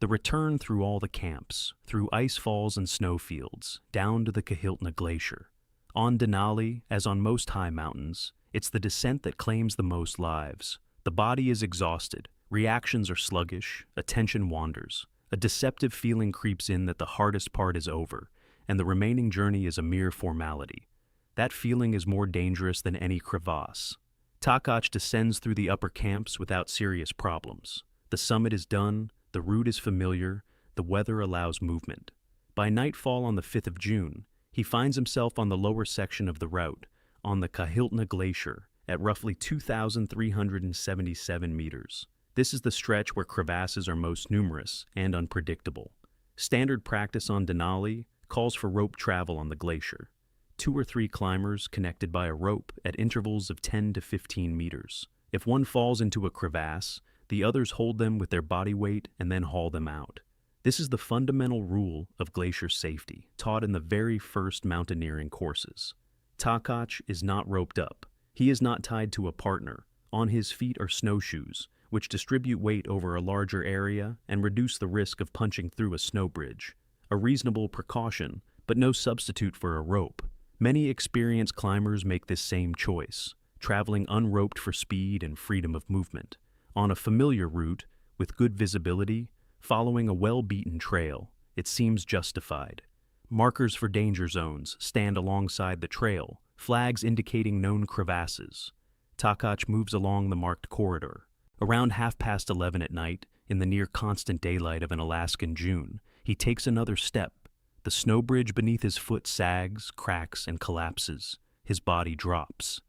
The return through all the camps, through ice falls and snowfields, down to the Kahiltna Glacier. On Denali, as on most high mountains, it's the descent that claims the most lives. The body is exhausted, reactions are sluggish, attention wanders. A deceptive feeling creeps in that the hardest part is over, and the remaining journey is a mere formality. That feeling is more dangerous than any crevasse. Takach descends through the upper camps without serious problems. The summit is done, the route is familiar, the weather allows movement. By nightfall on the 5th of June, he finds himself on the lower section of the route, on the Kahiltna Glacier, at roughly 2,377 meters. This is the stretch where crevasses are most numerous and unpredictable. Standard practice on Denali calls for rope travel on the glacier. 2 or 3 climbers connected by a rope at intervals of 10 to 15 meters. If one falls into a crevasse, the others hold them with their body weight and then haul them out. This is the fundamental rule of glacier safety, taught in the very first mountaineering courses. Takach is not roped up. He is not tied to a partner. On his feet are snowshoes, which distribute weight over a larger area and reduce the risk of punching through a snow bridge. A reasonable precaution, but no substitute for a rope. Many experienced climbers make this same choice, traveling unroped for speed and freedom of movement. On a familiar route, with good visibility, following a well-beaten trail, it seems justified. Markers for danger zones stand alongside the trail, flags indicating known crevasses. Takach moves along the marked corridor. Around 11:30 at night, in the near-constant daylight of an Alaskan June, he takes another step. The snow bridge beneath his foot sags, cracks, and collapses. His body drops.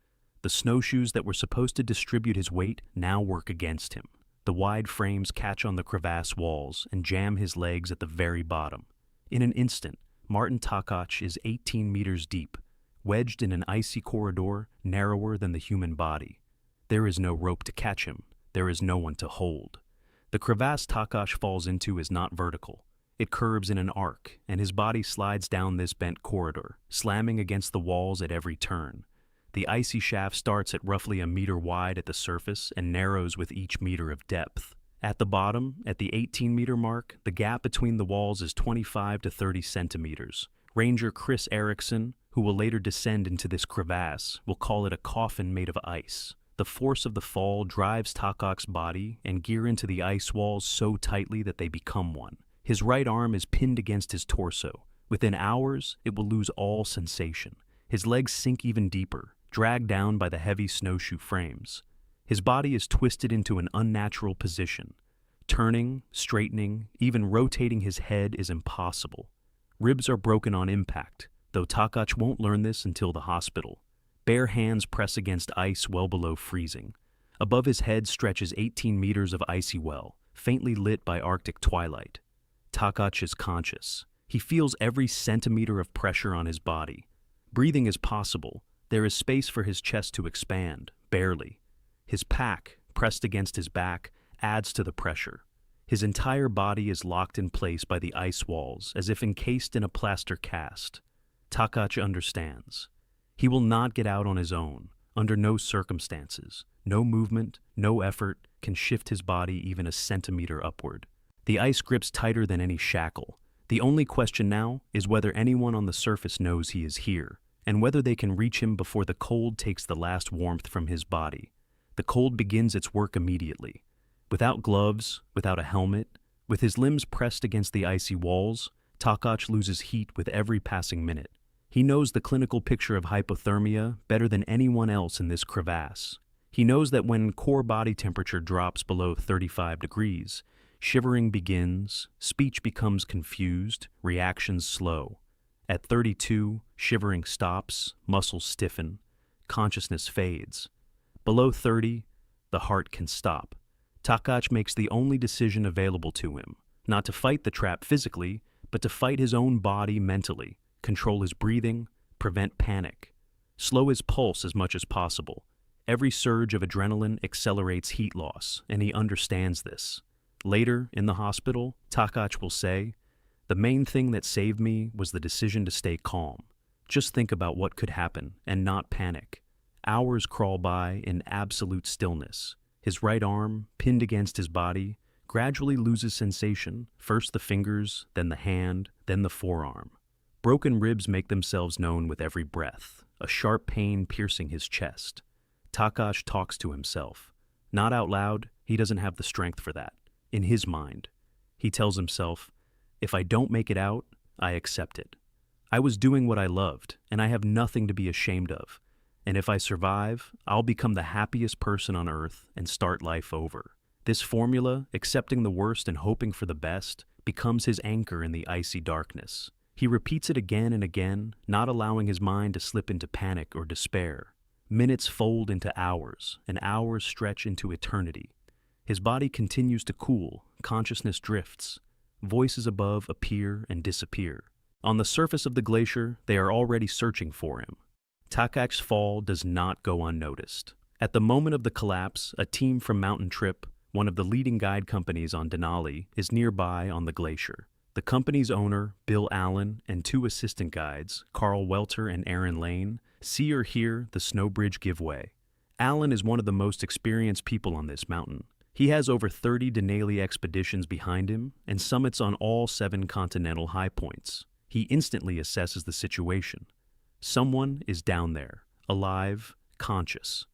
The snowshoes that were supposed to distribute his weight now work against him. The wide frames catch on the crevasse walls and jam his legs at the very bottom. In an instant, Martin Takach is 18 meters deep, wedged in an icy corridor narrower than the human body. There is no rope to catch him. There is no one to hold. The crevasse Takach falls into is not vertical. It curves in an arc, and his body slides down this bent corridor, slamming against the walls at every turn. The icy shaft starts at roughly a meter wide at the surface and narrows with each meter of depth. At the bottom, at the 18-meter mark, the gap between the walls is 25 to 30 centimeters. Ranger Chris Erickson, who will later descend into this crevasse, will call it a coffin made of ice. The force of the fall drives Takach's body and gear into the ice walls so tightly that they become one. His right arm is pinned against his torso. Within hours, it will lose all sensation. His legs sink even deeper, dragged down by the heavy snowshoe frames. His body is twisted into an unnatural position. Turning, straightening, even rotating his head is impossible. Ribs are broken on impact, though Takach won't learn this until the hospital. Bare hands press against ice well below freezing. Above his head stretches 18 meters of icy well, faintly lit by Arctic twilight. Takach is conscious. He feels every centimeter of pressure on his body. Breathing is possible. There is space for his chest to expand, barely. His pack, pressed against his back, adds to the pressure. His entire body is locked in place by the ice walls, as if encased in a plaster cast. Takach understands. He will not get out on his own, under no circumstances. No movement, no effort can shift his body even a centimeter upward. The ice grips tighter than any shackle. The only question now is whether anyone on the surface knows he is here, and whether they can reach him before the cold takes the last warmth from his body. The cold begins its work immediately. Without gloves, without a helmet, with his limbs pressed against the icy walls, Takach loses heat with every passing minute. He knows the clinical picture of hypothermia better than anyone else in this crevasse. He knows that when core body temperature drops below 35 degrees, shivering begins, speech becomes confused, reactions slow. At 32, shivering stops, muscles stiffen, consciousness fades. Below 30, the heart can stop. Takach makes the only decision available to him, not to fight the trap physically, but to fight his own body mentally, control his breathing, prevent panic, slow his pulse as much as possible. Every surge of adrenaline accelerates heat loss, and he understands this. Later, in the hospital, Takach will say, "The main thing that saved me was the decision to stay calm. Just think about what could happen and not panic." Hours crawl by in absolute stillness. His right arm, pinned against his body, gradually loses sensation, first the fingers, then the hand, then the forearm. Broken ribs make themselves known with every breath, a sharp pain piercing his chest. Takach talks to himself. Not out loud, he doesn't have the strength for that. In his mind, he tells himself, "If I don't make it out, I accept it. I was doing what I loved, and I have nothing to be ashamed of. And if I survive, I'll become the happiest person on earth and start life over." This formula, accepting the worst and hoping for the best, becomes his anchor in the icy darkness. He repeats it again and again, not allowing his mind to slip into panic or despair. Minutes fold into hours, and hours stretch into eternity. His body continues to cool, consciousness drifts. Voices above appear and disappear. On the surface of the glacier, they are already searching for him. Takach's fall does not go unnoticed. At the moment of the collapse, a team from Mountain Trip, one of the leading guide companies on Denali, is nearby on the glacier. The company's owner, Bill Allen, and two assistant guides, Carl Welter and Aaron Lane, see or hear the snow bridge give way. Allen is one of the most experienced people on this mountain. He has over 30 Denali expeditions behind him and summits on all 7 continental high points. He instantly assesses the situation. Someone is down there, alive, conscious.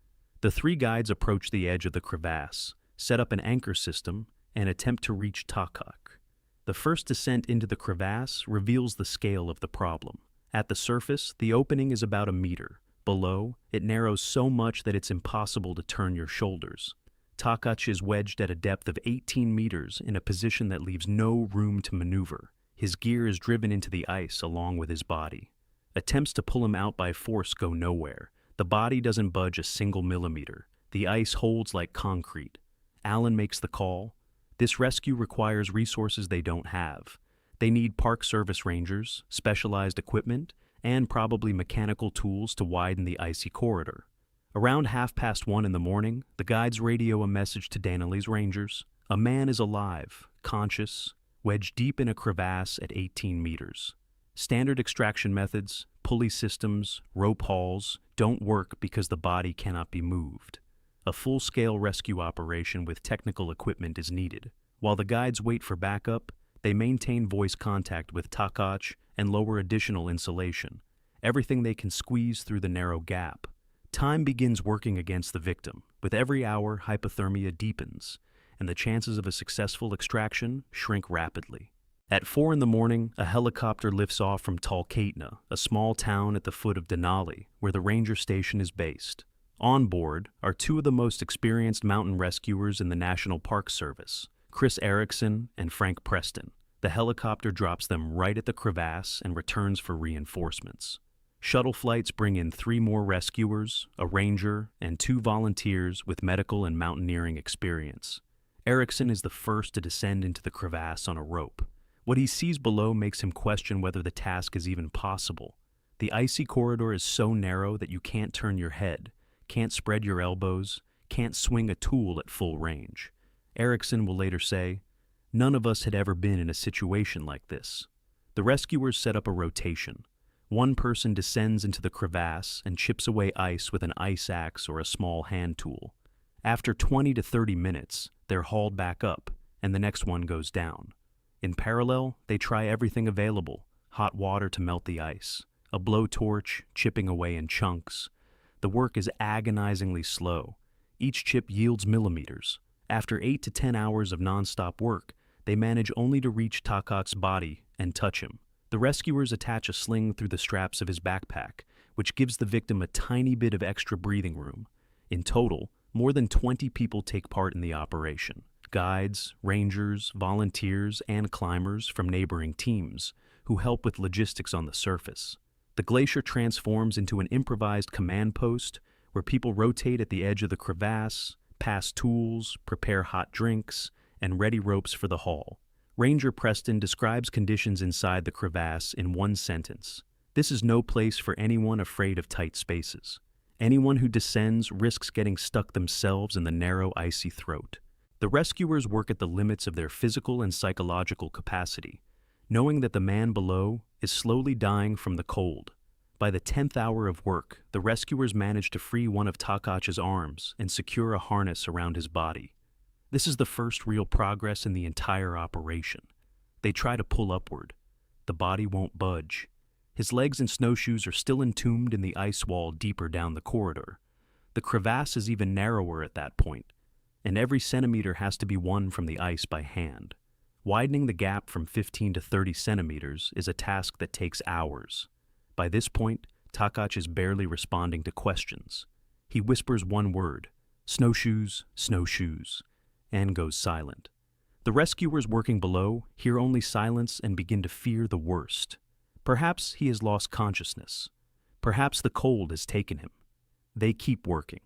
The 3 guides approach the edge of the crevasse, set up an anchor system, and attempt to reach Takach. The first descent into the crevasse reveals the scale of the problem. At the surface, the opening is about a meter. Below, it narrows so much that it's impossible to turn your shoulders. Takach is wedged at a depth of 18 meters in a position that leaves no room to maneuver. His gear is driven into the ice along with his body. Attempts to pull him out by force go nowhere. The body doesn't budge a single millimeter. The ice holds like concrete. Allen makes the call. This rescue requires resources they don't have. They need Park Service rangers, specialized equipment, and probably mechanical tools to widen the icy corridor. Around 1:30 in the morning, the guides radio a message to Denali's rangers. A man is alive, conscious, wedged deep in a crevasse at 18 meters. Standard extraction methods, pulley systems, rope hauls don't work because the body cannot be moved. A full-scale rescue operation with technical equipment is needed. While the guides wait for backup, they maintain voice contact with Takach and lower additional insulation, everything they can squeeze through the narrow gap. Time begins working against the victim. With every hour, hypothermia deepens, and the chances of a successful extraction shrink rapidly. At 4 in the morning, a helicopter lifts off from Talkeetna, a small town at the foot of Denali, where the ranger station is based. On board are 2 of the most experienced mountain rescuers in the National Park Service, Chris Erickson and Frank Preston. The helicopter drops them right at the crevasse and returns for reinforcements. Shuttle flights bring in 3 more rescuers, a ranger, and 2 volunteers with medical and mountaineering experience. Erickson is the first to descend into the crevasse on a rope. What he sees below makes him question whether the task is even possible. The icy corridor is so narrow that you can't turn your head, can't spread your elbows, can't swing a tool at full range. Erickson will later say, "None of us had ever been in a situation like this." The rescuers set up a rotation. One person descends into the crevasse and chips away ice with an ice axe or a small hand tool. After 20 to 30 minutes, they're hauled back up, and the next one goes down. In parallel, they try everything available: hot water to melt the ice, a blowtorch chipping away in chunks. The work is agonizingly slow. Each chip yields millimeters. After 8 to 10 hours of non-stop work, they manage only to reach Takach's body and touch him. The rescuers attach a sling through the straps of his backpack, which gives the victim a tiny bit of extra breathing room. In total, more than 20 people take part in the operation: guides, rangers, volunteers, and climbers from neighboring teams, who help with logistics on the surface. The glacier transforms into an improvised command post where people rotate at the edge of the crevasse, pass tools, prepare hot drinks, and ready ropes for the haul. Ranger Preston describes conditions inside the crevasse in one sentence: "This is no place for anyone afraid of tight spaces. Anyone who descends risks getting stuck themselves in the narrow, icy throat." The rescuers work at the limits of their physical and psychological capacity, knowing that the man below is slowly dying from the cold. By the 10th hour of work, the rescuers manage to free one of Takach's arms and secure a harness around his body. This is the first real progress in the entire operation. They try to pull upward. The body won't budge. His legs and snowshoes are still entombed in the ice wall deeper down the corridor. The crevasse is even narrower at that point, and every centimeter has to be won from the ice by hand. Widening the gap from 15 to 30 centimeters is a task that takes hours. By this point, Takach is barely responding to questions. He whispers one word, "Snowshoes, snowshoes," and goes silent. The rescuers working below hear only silence and begin to fear the worst. Perhaps he has lost consciousness. Perhaps the cold has taken him. They keep working.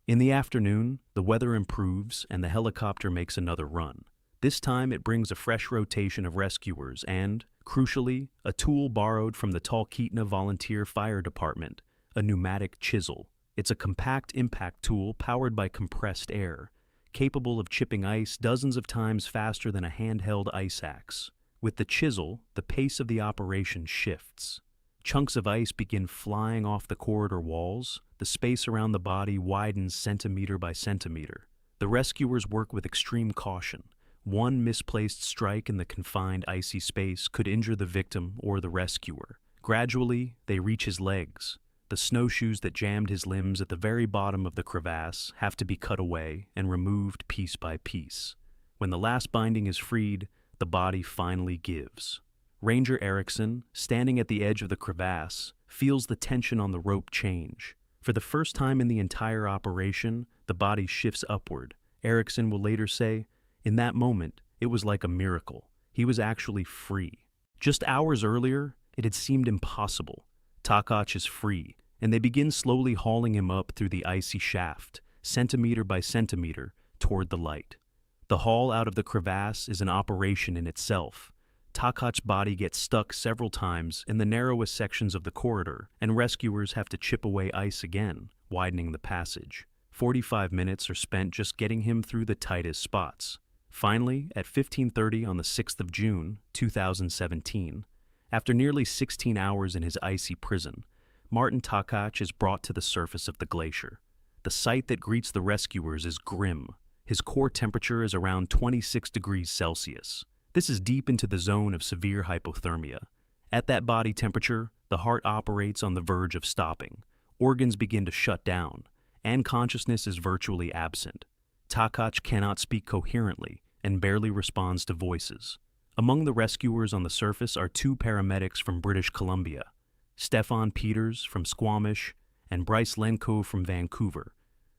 In the afternoon, the weather improves and the helicopter makes another run. This time it brings a fresh rotation of rescuers and, crucially, a tool borrowed from the Talkeetna Volunteer Fire Department, a pneumatic chisel. It's a compact impact tool powered by compressed air, capable of chipping ice dozens of times faster than a handheld ice axe. With the chisel, the pace of the operation shifts. Chunks of ice begin flying off the corridor walls. The space around the body widens centimeter by centimeter. The rescuers work with extreme caution. One misplaced strike in the confined icy space could injure the victim or the rescuer. Gradually, they reach his legs. The snowshoes that jammed his limbs at the very bottom of the crevasse have to be cut away and removed piece by piece. When the last binding is freed, the body finally gives. Ranger Erickson, standing at the edge of the crevasse, feels the tension on the rope change. For the first time in the entire operation, the body shifts upward. Erickson will later say, "In that moment, it was like a miracle. He was actually free." Just hours earlier, it had seemed impossible. Takach is free, and they begin slowly hauling him up through the icy shaft, centimeter by centimeter, toward the light. The haul out of the crevasse is an operation in itself. Takach's body gets stuck several times in the narrowest sections of the corridor, and rescuers have to chip away ice again, widening the passage. 45 minutes are spent just getting him through the tightest spots. Finally, at 15:30 on the 6th of June, 2017, after nearly 16 hours in his icy prison, Martin Takach is brought to the surface of the glacier. The sight that greets the rescuers is grim. His core temperature is around 26 degrees Celsius. This is deep into the zone of severe hypothermia. At that body temperature, the heart operates on the verge of stopping. Organs begin to shut down, and consciousness is virtually absent. Takach cannot speak coherently and barely responds to voices. Among the rescuers on the surface are two paramedics from British Columbia, Stefan Peters from Squamish and Bryce Lenko from Vancouver.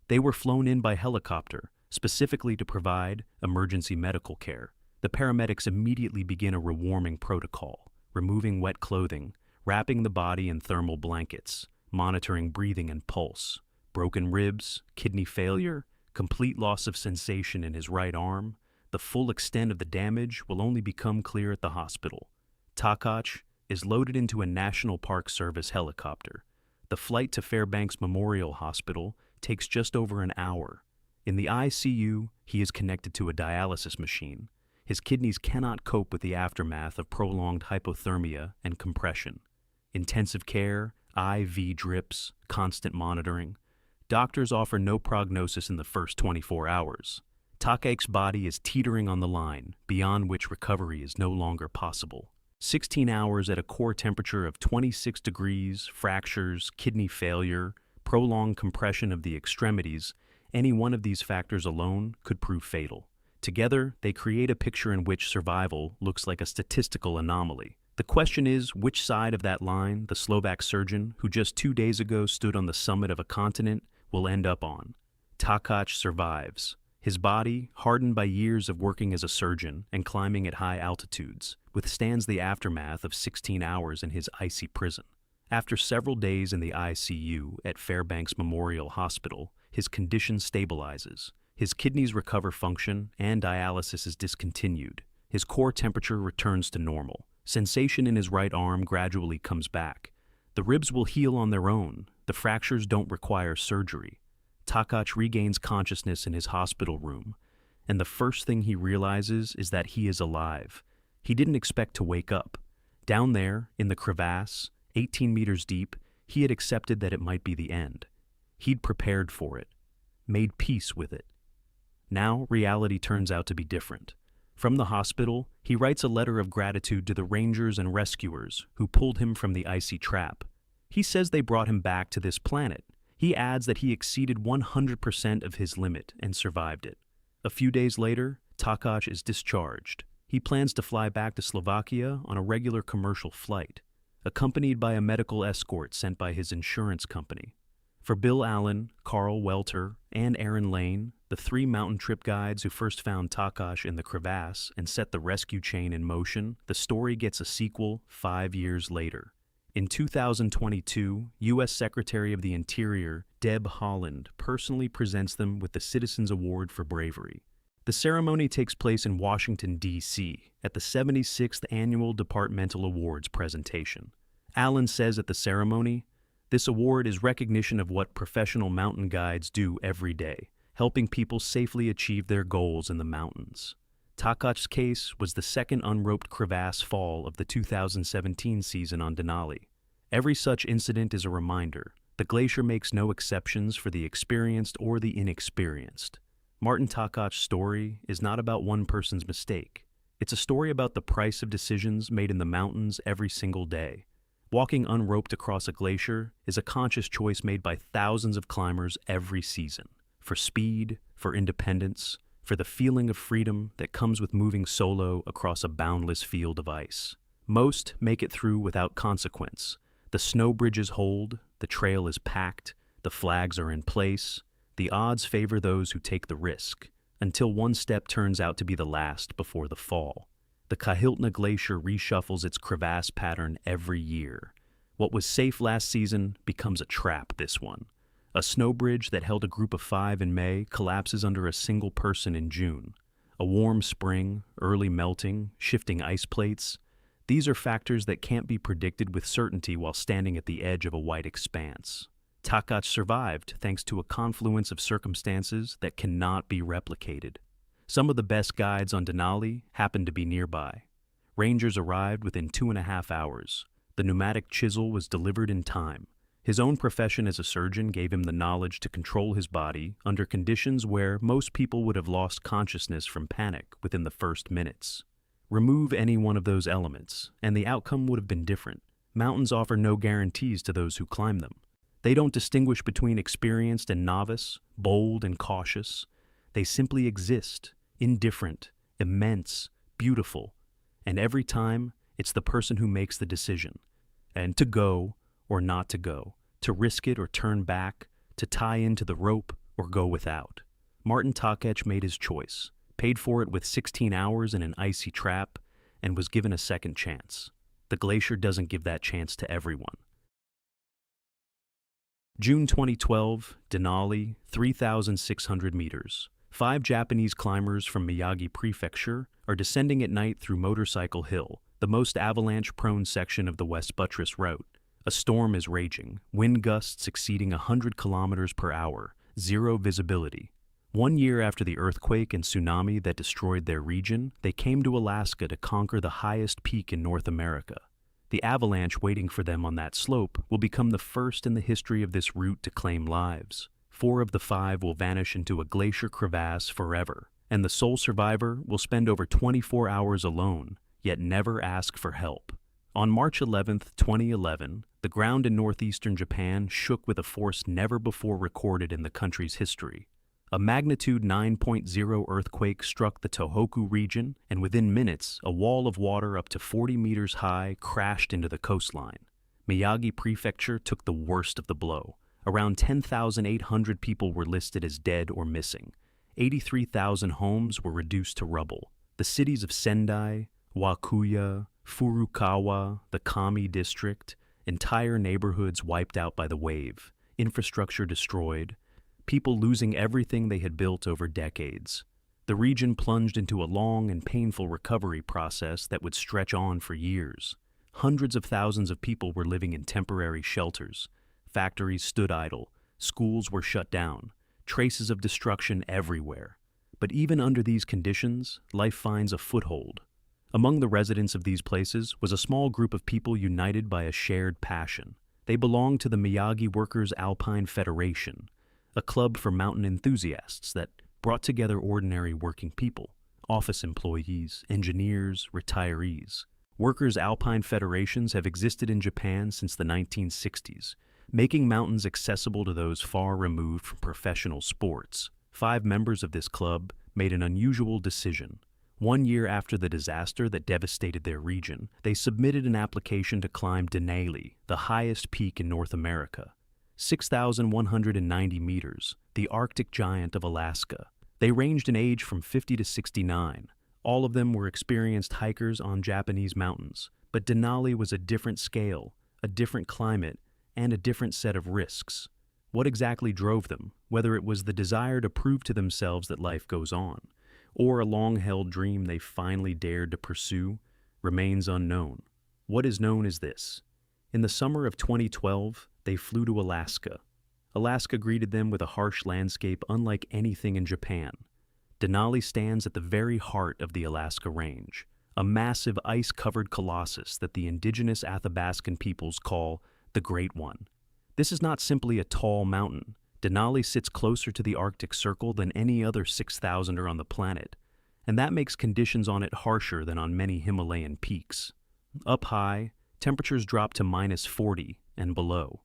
They were flown in by helicopter, specifically to provide emergency medical care. The paramedics immediately begin a rewarming protocol, removing wet clothing, wrapping the body in thermal blankets, monitoring breathing and pulse. Broken ribs, kidney failure, complete loss of sensation in his right arm. The full extent of the damage will only become clear at the hospital. Takach is loaded into a National Park Service helicopter. The flight to Fairbanks Memorial Hospital takes just over an hour. In the ICU, he is connected to a dialysis machine. His kidneys cannot cope with the aftermath of prolonged hypothermia and compression. Intensive care, IV drips, constant monitoring. Doctors offer no prognosis in the first 24 hours. Takach's body is teetering on the line, beyond which recovery is no longer possible. 16 hours at a core temperature of 26 degrees, fractures, kidney failure, prolonged compression of the extremities, any one of these factors alone could prove fatal. Together, they create a picture in which survival looks like a statistical anomaly. The question is, which side of that line the Slovak surgeon, who just 2 days ago stood on the summit of a continent, will end up on? Takach survives. His body, hardened by years of working as a surgeon and climbing at high altitudes, withstands the aftermath of 16 hours in his icy prison. After several days in the ICU at Fairbanks Memorial Hospital, his condition stabilizes. His kidneys recover function and dialysis is discontinued. His core temperature returns to normal. Sensation in his right arm gradually comes back. The ribs will heal on their own. The fractures don't require surgery. Takach regains consciousness in his hospital room, and the first thing he realizes is that he is alive. He didn't expect to wake up. Down there, in the crevasse, 18 meters deep, he had accepted that it might be the end. He'd prepared for it, made peace with it. Now, reality turns out to be different. From the hospital, he writes a letter of gratitude to the rangers and rescuers who pulled him from the icy trap. He says they brought him back to this planet. He adds that he exceeded 100% of his limit and survived it. A few days later, Takach is discharged. He plans to fly back to Slovakia on a regular commercial flight, accompanied by a medical escort sent by his insurance company. For Bill Allen, Carl Welter, and Aaron Lane, the three mountain trip guides who first found Takach in the crevasse and set the rescue chain in motion, the story gets a sequel 5 years later. In 2022, U.S. Secretary of the Interior Deb Haaland personally presents them with the Citizens Award for Bravery. The ceremony takes place in Washington, D.C., at the 76th Annual Departmental Awards presentation. Allen says at the ceremony, "This award is recognition of what professional mountain guides do every day, helping people safely achieve their goals in the mountains." Takach's case was the second unroped crevasse fall of the 2017 season on Denali. Every such incident is a reminder. The glacier makes no exceptions for the experienced or the inexperienced. Martin Takach's story is not about one person's mistake. It's a story about the price of decisions made in the mountains every single day. Walking unroped across a glacier is a conscious choice made by thousands of climbers every season. For speed, for independence, for the feeling of freedom that comes with moving solo across a boundless field of ice. Most make it through without consequence. The snow bridges hold, the trail is packed, the flags are in place. The odds favor those who take the risk, until one step turns out to be the last before the fall. The Kahiltna Glacier reshuffles its crevasse pattern every year. What was safe last season becomes a trap this one. A snow bridge that held a group of 5 in May collapses under a single person in June. A warm spring, early melting, shifting ice plates. These are factors that can't be predicted with certainty while standing at the edge of a white expanse. Takach survived thanks to a confluence of circumstances that cannot be replicated. Some of the best guides on Denali happened to be nearby. Rangers arrived within 2.5 hours. The pneumatic chisel was delivered in time. His own profession as a surgeon gave him the knowledge to control his body under conditions where most people would have lost consciousness from panic within the first minutes. Remove any one of those elements, and the outcome would have been different. Mountains offer no guarantees to those who climb them. They don't distinguish between experienced and novice, bold and cautious. They simply exist, indifferent, immense, beautiful, and every time it's the person who makes the decision, and to go or not to go, to risk it or turn back, to tie into the rope or go without. Martin Takach made his choice, paid for it with 16 hours in an icy trap, and was given a second chance. The glacier doesn't give that chance to everyone. June 2012, Denali, 3,600 meters. 5 Japanese climbers from Miyagi Prefecture are descending at night through Motorcycle Hill, the most avalanche-prone section of the West Buttress route. A storm is raging, wind gusts exceeding 100 kilometers per hour, zero visibility. 1 year after the earthquake and tsunami that destroyed their region, they came to Alaska to conquer the highest peak in North America. The avalanche waiting for them on that slope will become the first in the history of this route to claim lives. 4 of the 5 will vanish into a glacier crevasse forever, and the sole survivor will spend over 24 hours alone, yet never ask for help. On March 11, 2011, the ground in northeastern Japan shook with a force never before recorded in the country's history. A magnitude 9.0 earthquake struck the Tohoku region, and within minutes, a wall of water up to 40 meters high crashed into the coastline. Miyagi Prefecture took the worst of the blow. Around 10,800 people were listed as dead or missing. 83,000 homes were reduced to rubble. The cities of Sendai, Wakuya, Furukawa, the Kami district, entire neighborhoods wiped out by the wave, infrastructure destroyed, people losing everything they had built over decades. The region plunged into a long and painful recovery process that would stretch on for years. Hundreds of thousands of people were living in temporary shelters. Factories stood idle. Schools were shut down. Traces of destruction everywhere. But even under these conditions, life finds a foothold. Among the residents of these places was a small group of people united by a shared passion. They belonged to the Miyagi Workers Alpine Federation, a club for mountain enthusiasts that brought together ordinary working people, office employees, engineers, retirees. Workers' alpine federations have existed in Japan since the 1960s, making mountains accessible to those far removed from professional sports. 5 members of this club made an unusual decision. 1 year after the disaster that devastated their region, they submitted an application to climb Denali, the highest peak in North America. 6,190 meters, the Arctic giant of Alaska. They ranged in age from 50 to 69. All of them were experienced hikers on Japanese mountains, but Denali was a different scale, a different climate, and a different set of risks. What exactly drove them, whether it was the desire to prove to themselves that life goes on, or a long-held dream they finally dared to pursue, remains unknown. What is known is this. In the summer of 2012, they flew to Alaska. Alaska greeted them with a harsh landscape unlike anything in Japan. Denali stands at the very heart of the Alaska Range, a massive ice-covered colossus that the indigenous Athabascan peoples call the Great One. This is not simply a tall mountain. Denali sits closer to the Arctic Circle than any other 6,000er on the planet, and that makes conditions on it harsher than on many Himalayan peaks. Up high, temperatures drop to -40 and below.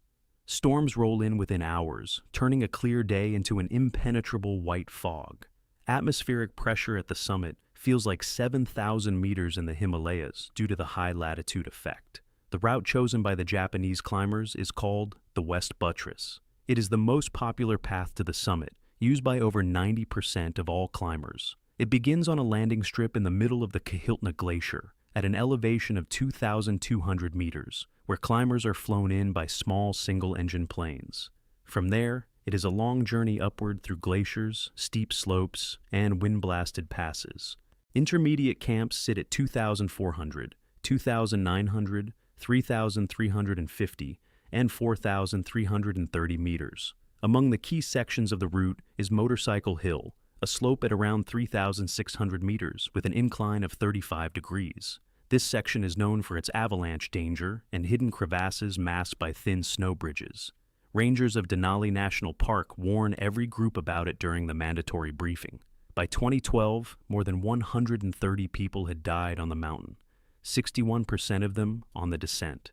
Storms roll in within hours, turning a clear day into an impenetrable white fog. Atmospheric pressure at the summit feels like 7,000 meters in the Himalayas due to the high latitude effect. The route chosen by the Japanese climbers is called the West Buttress. It is the most popular path to the summit, used by over 90% of all climbers. It begins on a landing strip in the middle of the Kahiltna Glacier, at an elevation of 2,200 meters, where climbers are flown in by small single-engine planes. From there, it is a long journey upward through glaciers, steep slopes, and wind-blasted passes. Intermediate camps sit at 2,400, 2,900, 3,350, and 4,330 meters. Among the key sections of the route is Motorcycle Hill, a slope at around 3,600 meters with an incline of 35 degrees. This section is known for its avalanche danger and hidden crevasses masked by thin snow bridges. Rangers of Denali National Park warn every group about it during the mandatory briefing. By 2012, more than 130 people had died on the mountain, 61% of them on the descent.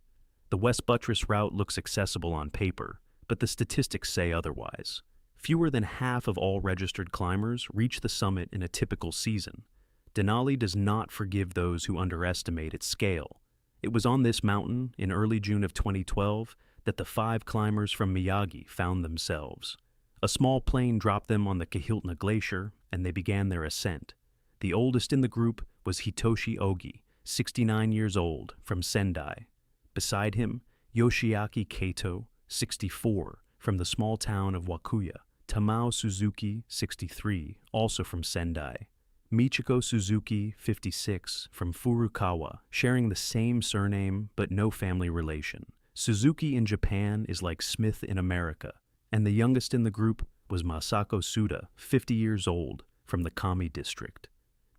The West Buttress route looks accessible on paper, but the statistics say otherwise. Fewer than half of all registered climbers reach the summit in a typical season. Denali does not forgive those who underestimate its scale. It was on this mountain, in early June of 2012, that the 5 climbers from Miyagi found themselves. A small plane dropped them on the Kahiltna Glacier, and they began their ascent. The oldest in the group was Hitoshi Ogi, 69 years old, from Sendai. Beside him, Yoshiaki Kato, 64, from the small town of Wakuya. Tamao Suzuki, 63, also from Sendai. Michiko Suzuki, 56, from Furukawa, sharing the same surname but no family relation. Suzuki in Japan is like Smith in America, and the youngest in the group was Masako Suda, 50 years old, from the Kami district.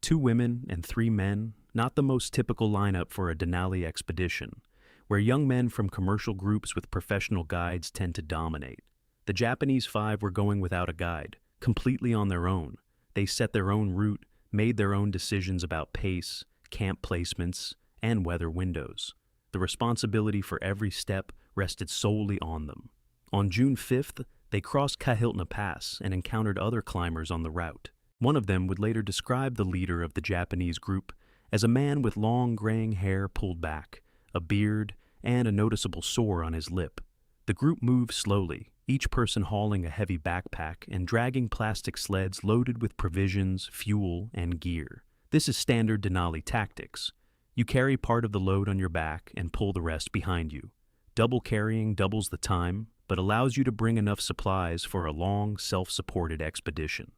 2 women and 3 men, not the most typical lineup for a Denali expedition, where young men from commercial groups with professional guides tend to dominate. The Japanese 5 were going without a guide, completely on their own. They set their own route, made their own decisions about pace, camp placements, and weather windows. The responsibility for every step rested solely on them. On June 5th, they crossed Kahiltna Pass and encountered other climbers on the route. One of them would later describe the leader of the Japanese group as a man with long graying hair pulled back, a beard, and a noticeable sore on his lip. The group moved slowly, each person hauling a heavy backpack and dragging plastic sleds loaded with provisions, fuel, and gear. This is standard Denali tactics. You carry part of the load on your back and pull the rest behind you. Double carrying doubles the time, but allows you to bring enough supplies for a long, self-supported expedition.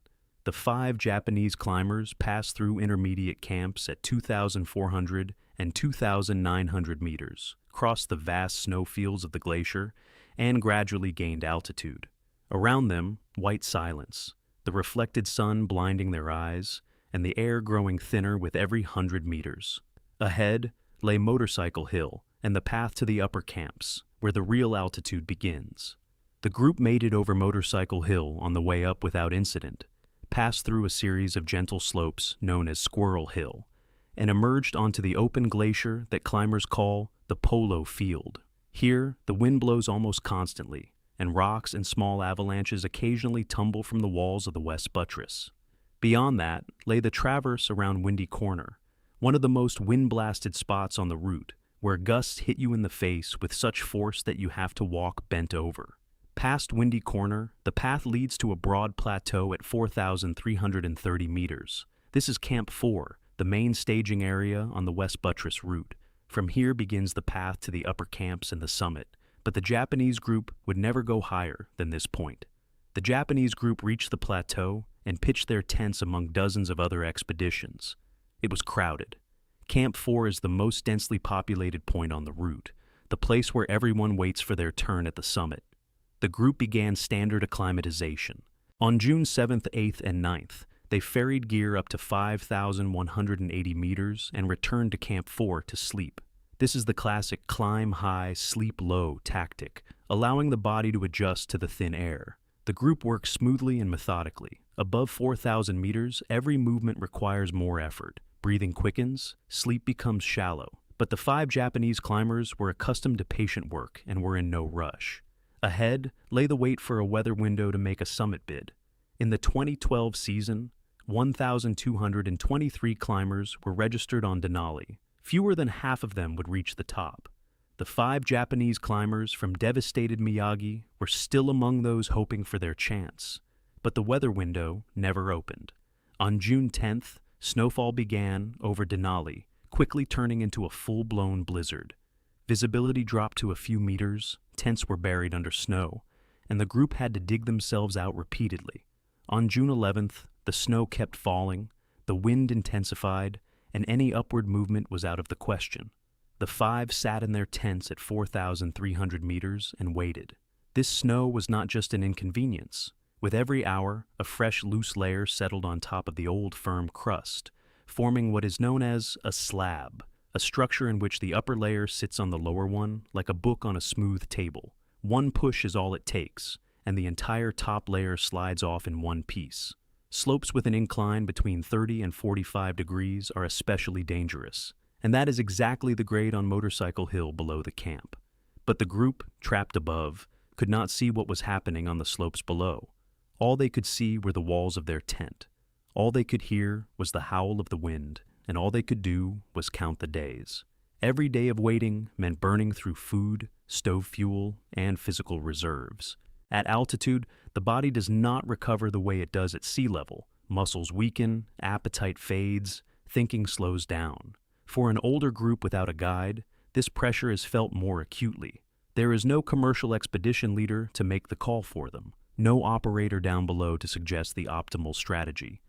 The 5 Japanese climbers passed through intermediate camps at 2,400 and 2,900 meters, crossed the vast snowfields of the glacier, and gradually gained altitude. Around them, white silence, the reflected sun blinding their eyes, and the air growing thinner with every 100 meters. Ahead lay Motorcycle Hill and the path to the upper camps, where the real altitude begins. The group made it over Motorcycle Hill on the way up without incident. passed through a series of gentle slopes known as Squirrel Hill, and emerged onto the open glacier that climbers call the Polo Field. Here, the wind blows almost constantly, and rocks and small avalanches occasionally tumble from the walls of the west buttress. Beyond that lay the traverse around Windy Corner, one of the most wind-blasted spots on the route, where gusts hit you in the face with such force that you have to walk bent over. Past Windy Corner, the path leads to a broad plateau at 4,330 meters. This is Camp 4, the main staging area on the West Buttress route. From here begins the path to the upper camps and the summit, but the Japanese group would never go higher than this point. The Japanese group reached the plateau and pitched their tents among dozens of other expeditions. It was crowded. Camp 4 is the most densely populated point on the route, the place where everyone waits for their turn at the summit. The group began standard acclimatization. On June 7th, 8th, and 9th, they ferried gear up to 5,180 meters and returned to Camp 4 to sleep. This is the classic climb high, sleep low tactic, allowing the body to adjust to the thin air. The group works smoothly and methodically. Above 4,000 meters, every movement requires more effort. Breathing quickens, sleep becomes shallow. But the 5 Japanese climbers were accustomed to patient work and were in no rush. Ahead lay the wait for a weather window to make a summit bid. In the 2012 season, 1,223 climbers were registered on Denali. Fewer than half of them would reach the top. The 5 Japanese climbers from devastated Miyagi were still among those hoping for their chance. But the weather window never opened. On June 10th, snowfall began over Denali, quickly turning into a full-blown blizzard. Visibility dropped to a few meters, tents were buried under snow, and the group had to dig themselves out repeatedly. On June 11th, the snow kept falling, the wind intensified, and any upward movement was out of the question. The 5 sat in their tents at 4,300 meters and waited. This snow was not just an inconvenience. With every hour, a fresh loose layer settled on top of the old firm crust, forming what is known as a slab, a structure in which the upper layer sits on the lower one like a book on a smooth table. One push is all it takes, and the entire top layer slides off in one piece. Slopes with an incline between 30 and 45 degrees are especially dangerous, and that is exactly the grade on Motorcycle Hill below the camp. But the group, trapped above, could not see what was happening on the slopes below. All they could see were the walls of their tent. All they could hear was the howl of the wind, and all they could do was count the days. Every day of waiting meant burning through food, stove fuel, and physical reserves. At altitude, the body does not recover the way it does at sea level. Muscles weaken, appetite fades, thinking slows down. For an older group without a guide, this pressure is felt more acutely. There is no commercial expedition leader to make the call for them. No operator down below to suggest the optimal strategy.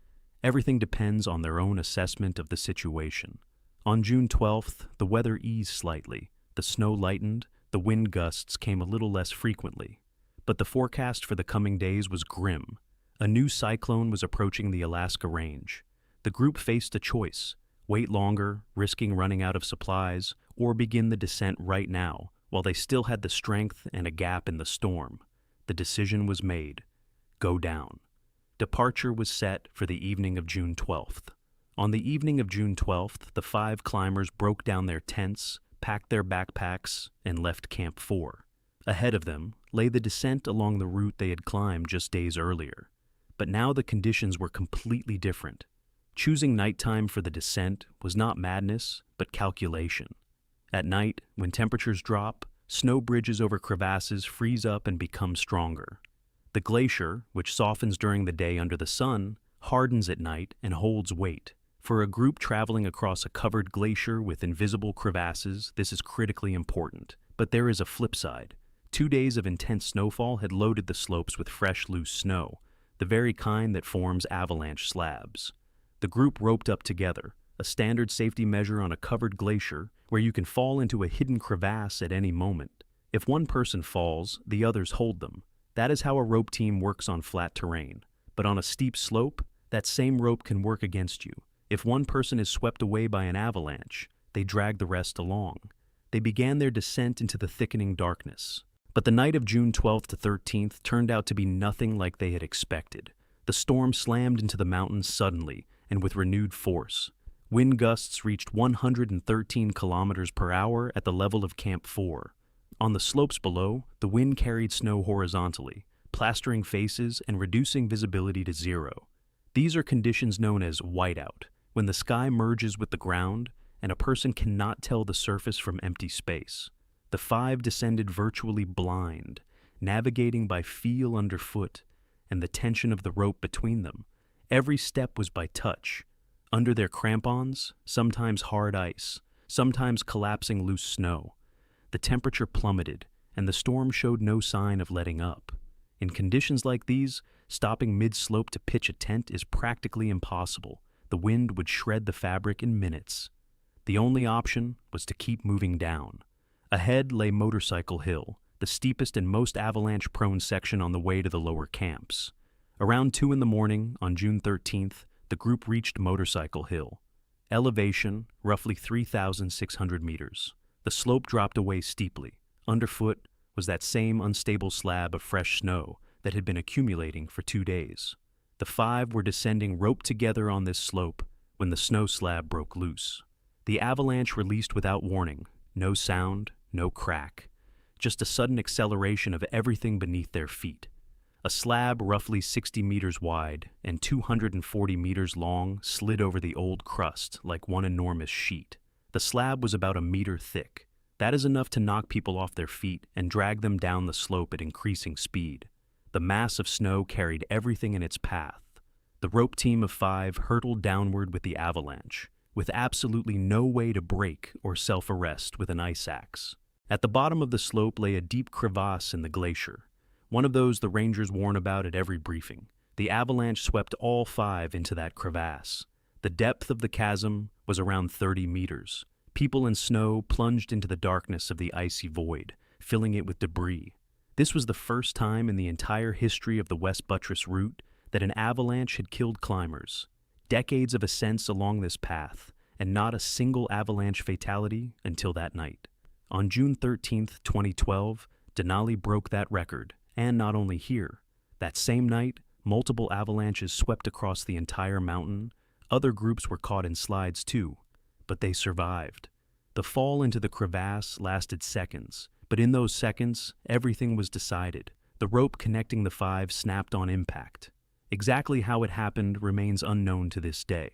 Everything depends on their own assessment of the situation. On June 12th, the weather eased slightly. The snow lightened, the wind gusts came a little less frequently. But the forecast for the coming days was grim. A new cyclone was approaching the Alaska Range. The group faced a choice: wait longer, risking running out of supplies, or begin the descent right now, while they still had the strength and a gap in the storm. The decision was made. Go down. Departure was set for the evening of June 12th. On the evening of June 12th, the 5 climbers broke down their tents, packed their backpacks, and left Camp 4. Ahead of them lay the descent along the route they had climbed just days earlier. But now the conditions were completely different. Choosing nighttime for the descent was not madness, but calculation. At night, when temperatures drop, snow bridges over crevasses freeze up and become stronger. The glacier, which softens during the day under the sun, hardens at night and holds weight. For a group traveling across a covered glacier with invisible crevasses, this is critically important. But there is a flip side. 2 days of intense snowfall had loaded the slopes with fresh, loose snow, the very kind that forms avalanche slabs. The group roped up together, a standard safety measure on a covered glacier where you can fall into a hidden crevasse at any moment. If one person falls, the others hold them. That is how a rope team works on flat terrain. But on a steep slope, that same rope can work against you. If one person is swept away by an avalanche, they drag the rest along. They began their descent into the thickening darkness. But the night of June 12th to 13th turned out to be nothing like they had expected. The storm slammed into the mountains suddenly and with renewed force. Wind gusts reached 113 kilometers per hour at the level of Camp 4. On the slopes below, the wind carried snow horizontally, plastering faces and reducing visibility to zero. These are conditions known as whiteout, when the sky merges with the ground and a person cannot tell the surface from empty space. The five descended virtually blind, navigating by feel underfoot and the tension of the rope between them. Every step was by touch. Under their crampons, sometimes hard ice, sometimes collapsing loose snow. The temperature plummeted, and the storm showed no sign of letting up. In conditions like these, stopping mid-slope to pitch a tent is practically impossible. The wind would shred the fabric in minutes. The only option was to keep moving down. Ahead lay Motorcycle Hill, the steepest and most avalanche-prone section on the way to the lower camps. Around 2 in the morning, on June 13th, the group reached Motorcycle Hill. Elevation, roughly 3,600 meters. The slope dropped away steeply. Underfoot was that same unstable slab of fresh snow that had been accumulating for 2 days. The five were descending roped together on this slope when the snow slab broke loose. The avalanche released without warning. No sound, no crack. Just a sudden acceleration of everything beneath their feet. A slab roughly 60 meters wide and 240 meters long slid over the old crust like one enormous sheet. The slab was about a meter thick. That is enough to knock people off their feet and drag them down the slope at increasing speed. The mass of snow carried everything in its path. The rope team of five hurtled downward with the avalanche, with absolutely no way to brake or self-arrest with an ice axe. At the bottom of the slope lay a deep crevasse in the glacier, one of those the rangers warn about at every briefing. The avalanche swept all five into that crevasse. The depth of the chasm was around 30 meters. People in snow plunged into the darkness of the icy void, filling it with debris. This was the first time in the entire history of the West Buttress route that an avalanche had killed climbers. Decades of ascents along this path, and not a single avalanche fatality until that night. On June 13, 2012, Denali broke that record, and not only here. That same night, multiple avalanches swept across the entire mountain. Other groups were caught in slides too, but they survived. The fall into the crevasse lasted seconds, but in those seconds, everything was decided. The rope connecting the five snapped on impact. Exactly how it happened remains unknown to this day.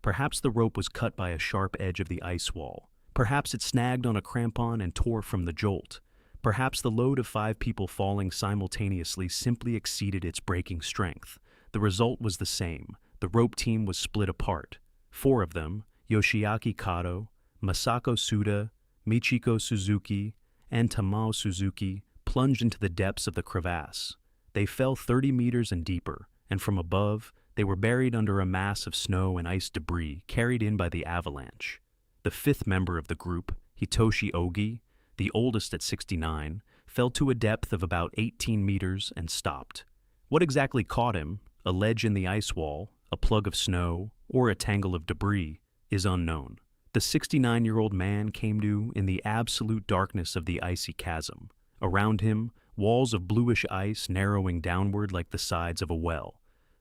Perhaps the rope was cut by a sharp edge of the ice wall. Perhaps it snagged on a crampon and tore from the jolt. Perhaps the load of 5 people falling simultaneously simply exceeded its breaking strength. The result was the same. The rope team was split apart. 4 of them, Yoshiaki Kato, Masako Suda, Michiko Suzuki, and Tamao Suzuki, plunged into the depths of the crevasse. They fell 30 meters and deeper, and from above, they were buried under a mass of snow and ice debris carried in by the avalanche. The 5th member of the group, Hitoshi Ogi, the oldest at 69, fell to a depth of about 18 meters and stopped. What exactly caught him, a ledge in the ice wall, a plug of snow, or a tangle of debris, is unknown. The 69-year-old man came to in the absolute darkness of the icy chasm. Around him, walls of bluish ice narrowing downward like the sides of a well.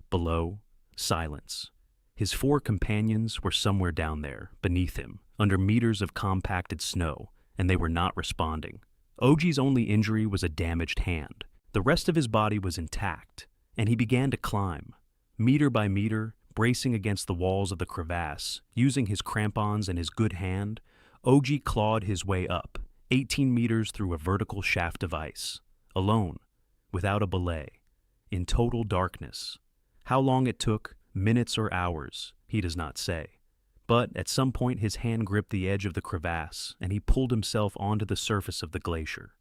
Below, silence. His 4 companions were somewhere down there, beneath him, under meters of compacted snow, and they were not responding. Ogi's only injury was a damaged hand. The rest of his body was intact, and he began to climb. Meter by meter, bracing against the walls of the crevasse, using his crampons and his good hand, Ogi clawed his way up, 18 meters through a vertical shaft of ice, alone, without a belay, in total darkness. How long it took, minutes or hours, he does not say. But at some point his hand gripped the edge of the crevasse, and he pulled himself onto the surface of the glacier.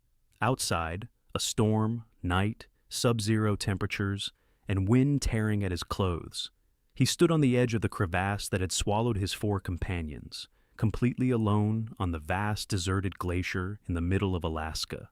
Outside, a storm, night, sub-zero temperatures, and wind tearing at his clothes. He stood on the edge of the crevasse that had swallowed his 4 companions, completely alone on the vast deserted glacier in the middle of Alaska.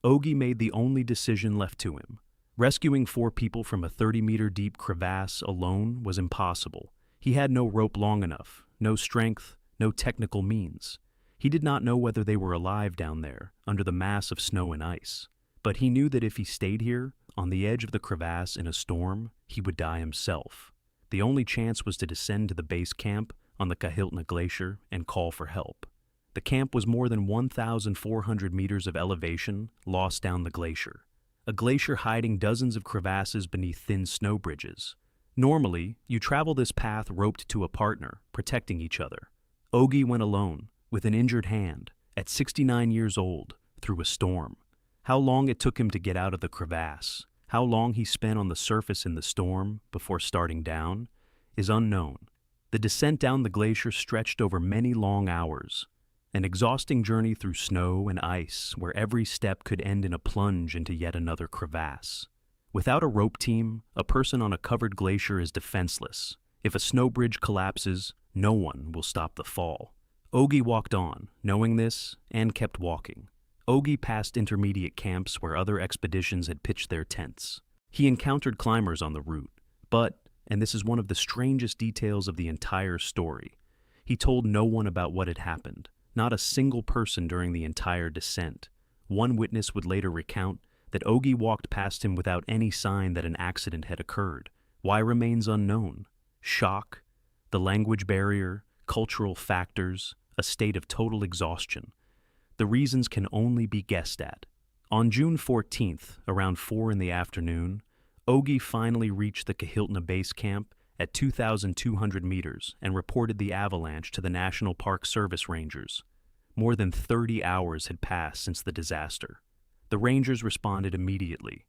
Ogi made the only decision left to him. Rescuing 4 people from a 30-meter deep crevasse alone was impossible. He had no rope long enough, no strength, no technical means. He did not know whether they were alive down there, under the mass of snow and ice. But he knew that if he stayed here, on the edge of the crevasse in a storm, he would die himself. The only chance was to descend to the base camp on the Kahiltna Glacier and call for help. The camp was more than 1,400 meters of elevation lost down the glacier, a glacier hiding dozens of crevasses beneath thin snow bridges. Normally, you travel this path roped to a partner, protecting each other. Ogi went alone, with an injured hand, at 69 years old, through a storm. How long it took him to get out of the crevasse, how long he spent on the surface in the storm before starting down, is unknown. The descent down the glacier stretched over many long hours, an exhausting journey through snow and ice where every step could end in a plunge into yet another crevasse. Without a rope team, a person on a covered glacier is defenseless. If a snow bridge collapses, no one will stop the fall. Ogi walked on, knowing this, and kept walking. Ogi passed intermediate camps where other expeditions had pitched their tents. He encountered climbers on the route, but, and this is one of the strangest details of the entire story, he told no one about what had happened, not a single person during the entire descent. One witness would later recount that Ogi walked past him without any sign that an accident had occurred. Why remains unknown. Shock, the language barrier, cultural factors, a state of total exhaustion. The reasons can only be guessed at. On June 14th, around 4 in the afternoon, Ogi finally reached the Kahiltna base camp at 2,200 meters and reported the avalanche to the National Park Service rangers. More than 30 hours had passed since the disaster. The rangers responded immediately.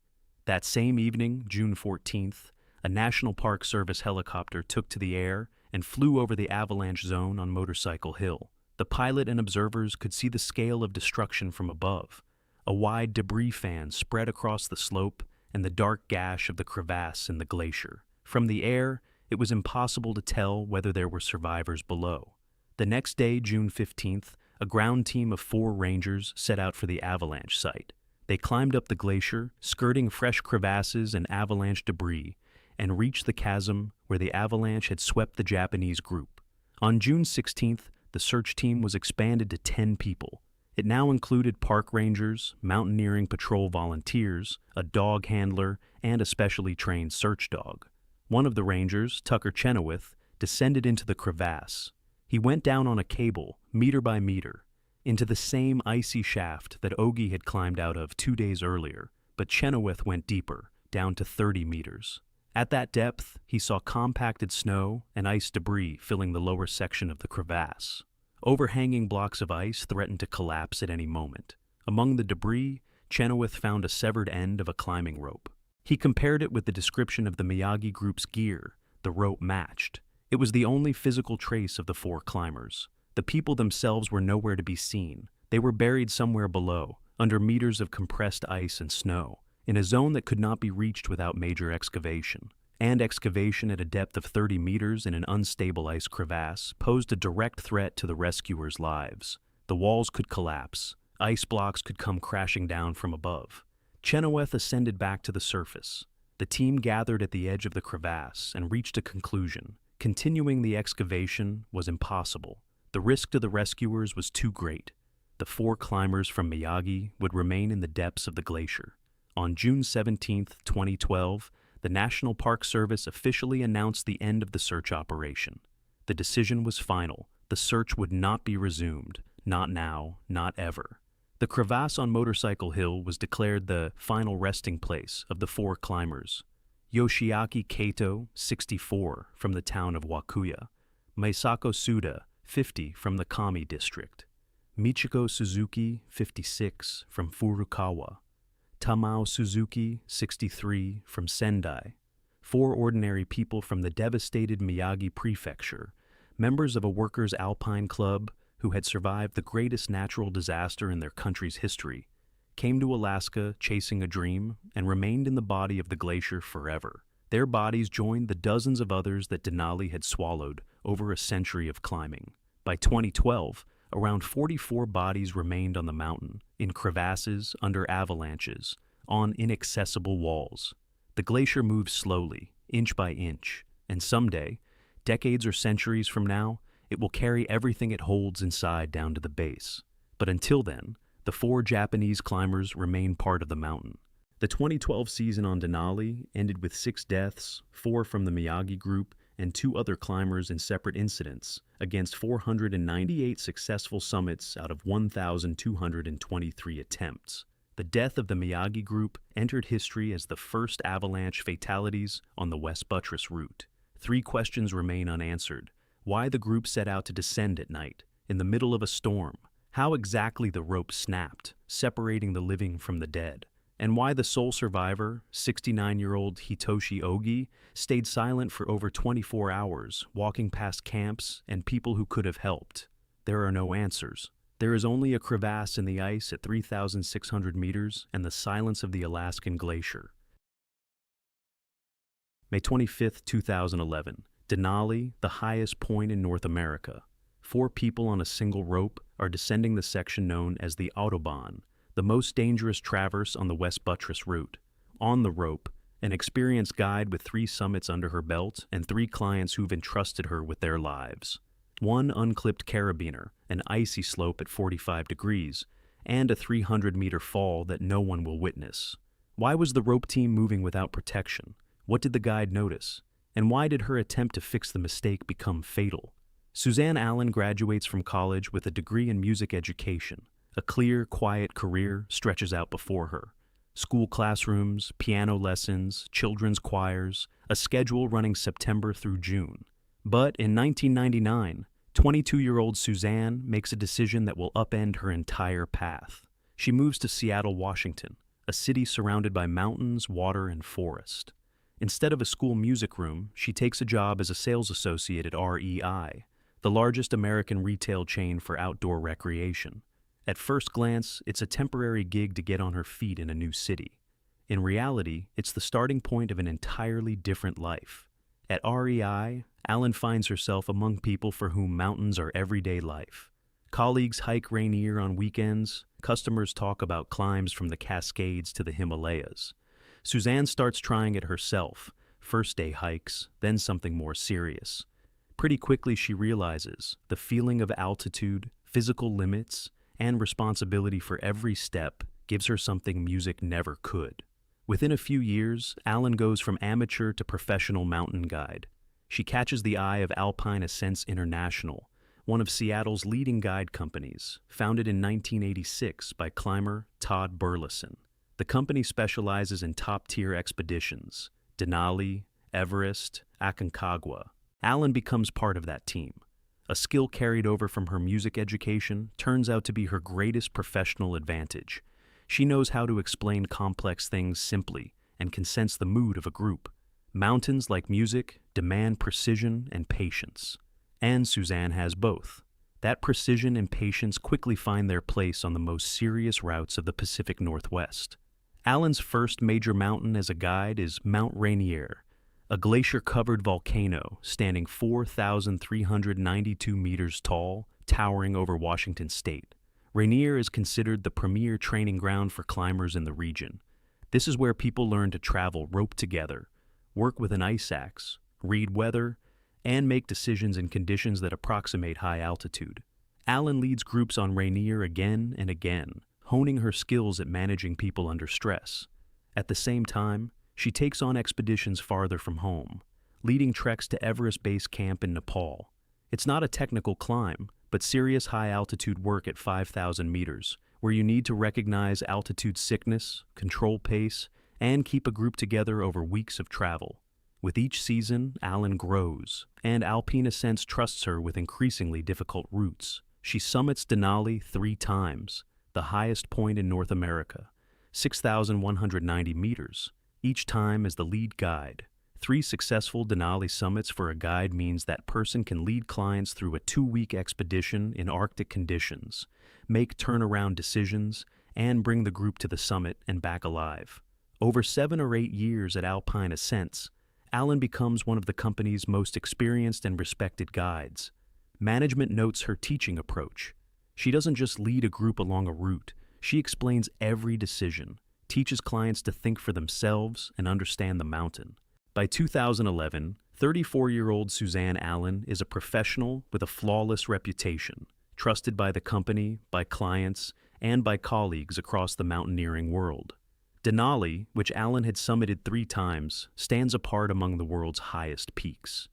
That same evening, June 14th, a National Park Service helicopter took to the air and flew over the avalanche zone on Motorcycle Hill. The pilot and observers could see the scale of destruction from above. A wide debris fan spread across the slope and the dark gash of the crevasse in the glacier. From the air, it was impossible to tell whether there were survivors below. The next day, June 15th, a ground team of 4 rangers set out for the avalanche site. They climbed up the glacier, skirting fresh crevasses and avalanche debris, and reached the chasm where the avalanche had swept the Japanese group. On June 16th, the search team was expanded to 10 people. It now included park rangers, mountaineering patrol volunteers, a dog handler, and a specially trained search dog. One of the rangers, Tucker Chenoweth, descended into the crevasse. He went down on a cable, meter by meter, into the same icy shaft that Ogi had climbed out of 2 days earlier, but Chenoweth went deeper, down to 30 meters. At that depth, he saw compacted snow and ice debris filling the lower section of the crevasse. Overhanging blocks of ice threatened to collapse at any moment. Among the debris, Chenoweth found a severed end of a climbing rope. He compared it with the description of the Miyagi group's gear. The rope matched. It was the only physical trace of the 4 climbers. The people themselves were nowhere to be seen. They were buried somewhere below, under meters of compressed ice and snow, in a zone that could not be reached without major excavation. And excavation at a depth of 30 meters in an unstable ice crevasse posed a direct threat to the rescuers' lives. The walls could collapse. Ice blocks could come crashing down from above. Chenoweth ascended back to the surface. The team gathered at the edge of the crevasse and reached a conclusion. Continuing the excavation was impossible. The risk to the rescuers was too great. The 4 climbers from Miyagi would remain in the depths of the glacier. On June 17, 2012, the National Park Service officially announced the end of the search operation. The decision was final. The search would not be resumed. Not now, not ever. The crevasse on Motorcycle Hill was declared the final resting place of the 4 climbers. Yoshiaki Kato, 64, from the town of Wakuya. Meisako Suda, 50, from the Kami district. Michiko Suzuki, 56, from Furukawa. Tamao Suzuki, 63, from Sendai. 4 ordinary people from the devastated Miyagi Prefecture, members of a workers' alpine club who had survived the greatest natural disaster in their country's history, came to Alaska chasing a dream and remained in the body of the glacier forever. Their bodies joined the dozens of others that Denali had swallowed over a century of climbing. By 2012, around 44 bodies remained on the mountain, in crevasses, under avalanches, on inaccessible walls. The glacier moves slowly, inch by inch, and someday, decades or centuries from now, it will carry everything it holds inside down to the base. But until then, The 4 Japanese climbers remain part of the mountain. The 2012 season on Denali ended with 6 deaths, 4 from the Miyagi group, and 2 other climbers in separate incidents, against 498 successful summits out of 1,223 attempts. The death of the Miyagi group entered history as the first avalanche fatalities on the West Buttress route. 3 questions remain unanswered. Why the group set out to descend at night, in the middle of a storm? How exactly the rope snapped, separating the living from the dead? And why the sole survivor, 69-year-old Hitoshi Ogi, stayed silent for over 24 hours, walking past camps and people who could have helped. There are no answers. There is only a crevasse in the ice at 3,600 meters and the silence of the Alaskan glacier. May 25, 2011. Denali, the highest point in North America. 4 people on a single rope are descending the section known as the Autobahn, the most dangerous traverse on the West Buttress route. On the rope, an experienced guide with 3 summits under her belt and 3 clients who've entrusted her with their lives. 1 unclipped carabiner, an icy slope at 45 degrees, and a 300-meter fall that no one will witness. Why was the rope team moving without protection? What did the guide notice? And why did her attempt to fix the mistake become fatal? Suzanne Allen graduates from college with a degree in music education. A clear, quiet career stretches out before her. School classrooms, piano lessons, children's choirs, a schedule running September through June. But in 1999, 22-year-old Suzanne makes a decision that will upend her entire path. She moves to Seattle, Washington, a city surrounded by mountains, water, and forest. Instead of a school music room, she takes a job as a sales associate at REI, the largest American retail chain for outdoor recreation. At first glance, it's a temporary gig to get on her feet in a new city. In reality, it's the starting point of an entirely different life. At REI, Allen finds herself among people for whom mountains are everyday life. Colleagues hike Rainier on weekends, customers talk about climbs from the Cascades to the Himalayas. Suzanne starts trying it herself, first-day hikes, then something more serious. Pretty quickly she realizes the feeling of altitude, physical limits, and responsibility for every step gives her something music never could. Within a few years, Allen goes from amateur to professional mountain guide. She catches the eye of Alpine Ascents International, one of Seattle's leading guide companies, founded in 1986 by climber Todd Burleson. The company specializes in top-tier expeditions, Denali, Everest, Aconcagua. Allen becomes part of that team. A skill carried over from her music education turns out to be her greatest professional advantage. She knows how to explain complex things simply and can sense the mood of a group. Mountains, like music, demand precision and patience. And Suzanne has both. That precision and patience quickly find their place on the most serious routes of the Pacific Northwest. Allen's first major mountain as a guide is Mount Rainier, a glacier-covered volcano standing 4,392 meters tall, towering over Washington state. Rainier is considered the premier training ground for climbers in the region. This is where people learn to travel roped together, work with an ice axe, read weather, and make decisions in conditions that approximate high altitude. Allen leads groups on Rainier again and again, honing her skills at managing people under stress. At the same time, she takes on expeditions farther from home, leading treks to Everest Base Camp in Nepal. It's not a technical climb, but serious high-altitude work at 5,000 meters, where you need to recognize altitude sickness, control pace, and keep a group together over weeks of travel. With each season, Allen grows, and Alpine Ascents trusts her with increasingly difficult routes. She summits Denali 3 times, the highest point in North America, 6,190 meters, each time as the lead guide. 3 successful Denali summits for a guide means that person can lead clients through a 2-week expedition in Arctic conditions, make turnaround decisions, and bring the group to the summit and back alive. Over 7 or 8 years at Alpine Ascents, Allen becomes one of the company's most experienced and respected guides. Management notes her teaching approach. She doesn't just lead a group along a route, she explains every decision, teaches clients to think for themselves and understand the mountain. By 2011, 34-year-old Suzanne Allen is a professional with a flawless reputation, trusted by the company, by clients, and by colleagues across the mountaineering world. Denali, which Allen had summited 3 times, stands apart among the world's highest peaks.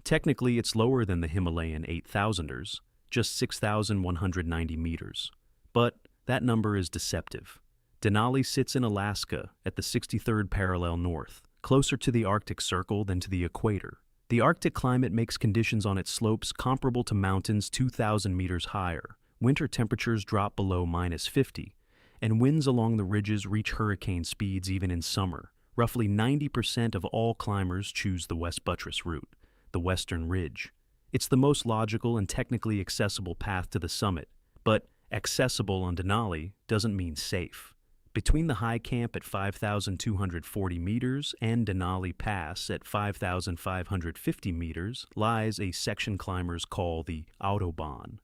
Technically, it's lower than the Himalayan 8,000ers, just 6,190 meters. But that number is deceptive. Denali sits in Alaska at the 63rd parallel north, closer to the Arctic Circle than to the equator. The Arctic climate makes conditions on its slopes comparable to mountains 2,000 meters higher. Winter temperatures drop below -50, and winds along the ridges reach hurricane speeds even in summer. Roughly 90% of all climbers choose the West Buttress route, the Western Ridge. It's the most logical and technically accessible path to the summit, but accessible on Denali doesn't mean safe. Between the high camp at 5,240 meters and Denali Pass at 5,550 meters lies a section climbers call the Autobahn.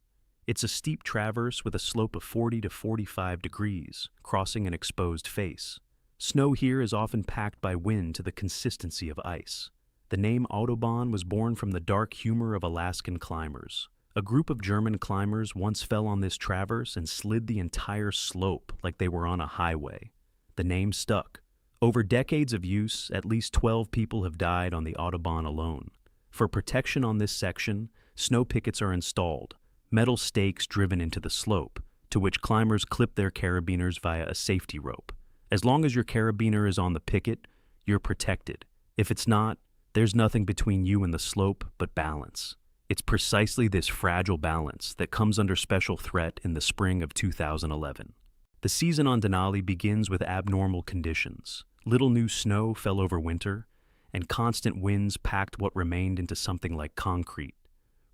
It's a steep traverse with a slope of 40 to 45 degrees, crossing an exposed face. Snow here is often packed by wind to the consistency of ice. The name Autobahn was born from the dark humor of Alaskan climbers. A group of German climbers once fell on this traverse and slid the entire slope like they were on a highway. The name stuck. Over decades of use, at least 12 people have died on the Autobahn alone. For protection on this section, snow pickets are installed, metal stakes driven into the slope, to which climbers clip their carabiners via a safety rope. As long as your carabiner is on the picket, you're protected. If it's not, there's nothing between you and the slope but balance. It's precisely this fragile balance that comes under special threat in the spring of 2011. The season on Denali begins with abnormal conditions. Little new snow fell over winter, and constant winds packed what remained into something like concrete.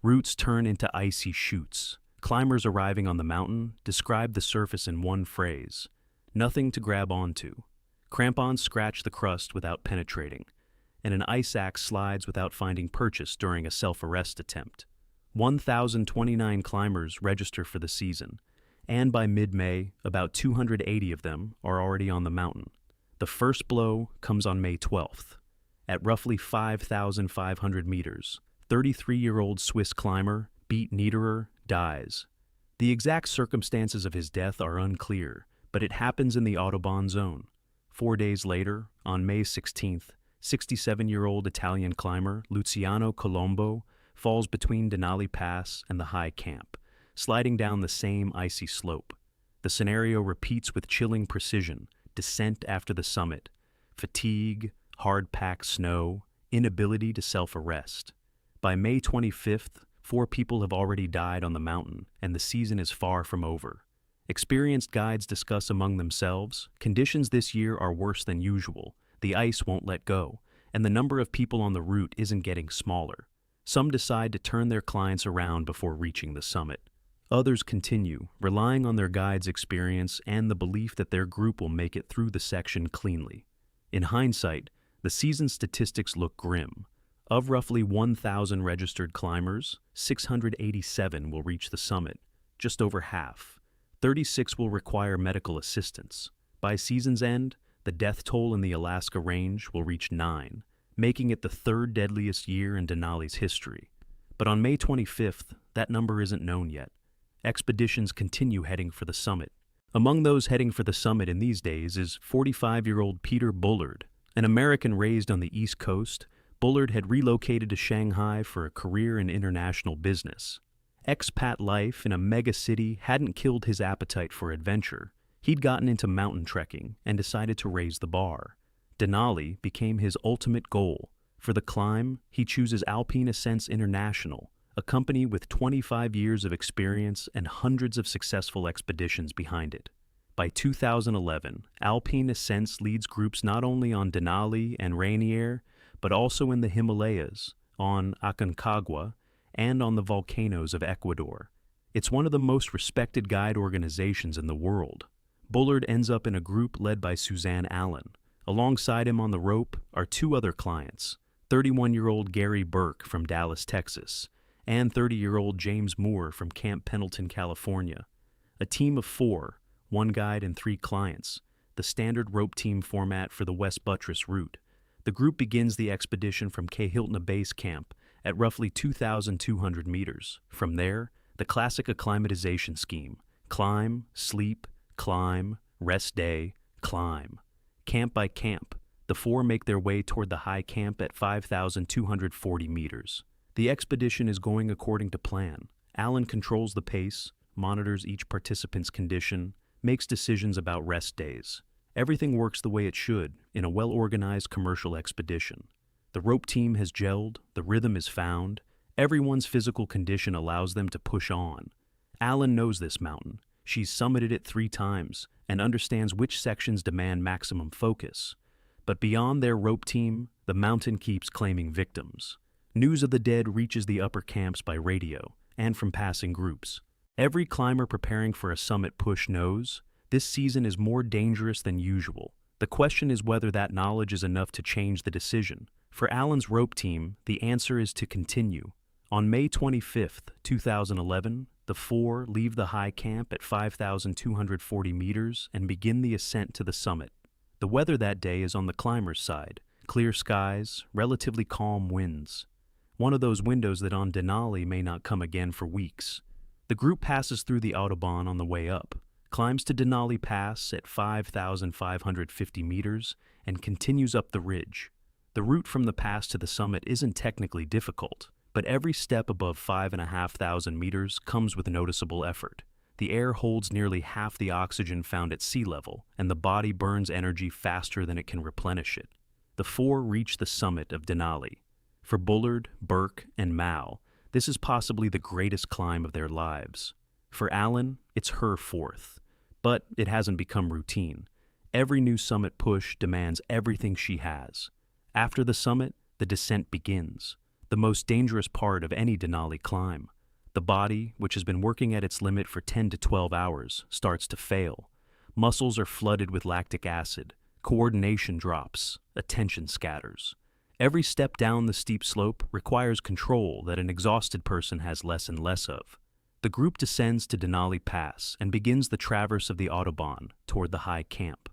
Roots turn into icy chutes. Climbers arriving on the mountain describe the surface in one phrase: nothing to grab onto. Crampons scratch the crust without penetrating, and an ice axe slides without finding purchase during a self-arrest attempt. 1,029 climbers register for the season, and by mid-May, about 280 of them are already on the mountain. The first blow comes on May 12th. At roughly 5,500 meters, 33-year-old Swiss climber Beat Niederer dies. The exact circumstances of his death are unclear, but it happens in the Autobahn zone. 4 days later, on May 16th, 67-year-old Italian climber Luciano Colombo falls between Denali Pass and the high camp, sliding down the same icy slope. The scenario repeats with chilling precision: descent after the summit, fatigue, hard-packed snow, inability to self-arrest. By May 25th, 4 people have already died on the mountain, and the season is far from over. Experienced guides discuss among themselves, conditions this year are worse than usual, the ice won't let go, and the number of people on the route isn't getting smaller. Some decide to turn their clients around before reaching the summit. Others continue, relying on their guide's experience and the belief that their group will make it through the section cleanly. In hindsight, the season statistics look grim. Of roughly 1,000 registered climbers, 687 will reach the summit, just over half. 36 will require medical assistance. By season's end, the death toll in the Alaska Range will reach 9, making it the 3rd deadliest year in Denali's history. But on May 25th, that number isn't known yet. Expeditions continue heading for the summit. Among those heading for the summit in these days is 45-year-old Peter Bullard. An American raised on the East Coast, Bullard had relocated to Shanghai for a career in international business. Expat life in a mega city hadn't killed his appetite for adventure. He'd gotten into mountain trekking and decided to raise the bar. Denali became his ultimate goal. For the climb, he chooses Alpine Ascents International, a company with 25 years of experience and hundreds of successful expeditions behind it. By 2011, Alpine Ascents leads groups not only on Denali and Rainier, but also in the Himalayas, on Aconcagua, and on the volcanoes of Ecuador. It's one of the most respected guide organizations in the world. Bullard ends up in a group led by Suzanne Allen. Alongside him on the rope are 2 other clients, 31-year-old Gary Burke from Dallas, Texas, and 30-year-old James Moore from Camp Pendleton, California. A team of 4, 1 guide and 3 clients, the standard rope team format for the West Buttress route. The group begins the expedition from Kahiltna Base Camp at roughly 2,200 meters. From there, the classic acclimatization scheme: climb, sleep, climb, rest day, climb. Camp by camp, the four make their way toward the high camp at 5,240 meters. The expedition is going according to plan. Alan controls the pace, monitors each participant's condition, makes decisions about rest days. Everything works the way it should in a well-organized commercial expedition. The rope team has gelled, the rhythm is found, everyone's physical condition allows them to push on. Alan knows this mountain. She's summited it 3 times and understands which sections demand maximum focus. But beyond their rope team, the mountain keeps claiming victims. News of the dead reaches the upper camps by radio and from passing groups. Every climber preparing for a summit push knows this season is more dangerous than usual. The question is whether that knowledge is enough to change the decision. For Alan's rope team, the answer is to continue. On May 25, 2011, the four leave the high camp at 5,240 meters and begin the ascent to the summit. The weather that day is on the climber's side. Clear skies, relatively calm winds. One of those windows that on Denali may not come again for weeks. The group passes through the Autobahn on the way up, climbs to Denali Pass at 5,550 meters, and continues up the ridge. The route from the pass to the summit isn't technically difficult, but every step above 5,500 meters comes with noticeable effort. The air holds nearly half the oxygen found at sea level, and the body burns energy faster than it can replenish it. The four reach the summit of Denali. For Bullard, Burke, and Mal, this is possibly the greatest climb of their lives. For Alan, it's her 4th. But it hasn't become routine. Every new summit push demands everything she has. After the summit, the descent begins, the most dangerous part of any Denali climb. The body, which has been working at its limit for 10 to 12 hours, starts to fail. Muscles are flooded with lactic acid, coordination drops, attention scatters. Every step down the steep slope requires control that an exhausted person has less and less of. The group descends to Denali Pass and begins the traverse of the Autobahn toward the high camp.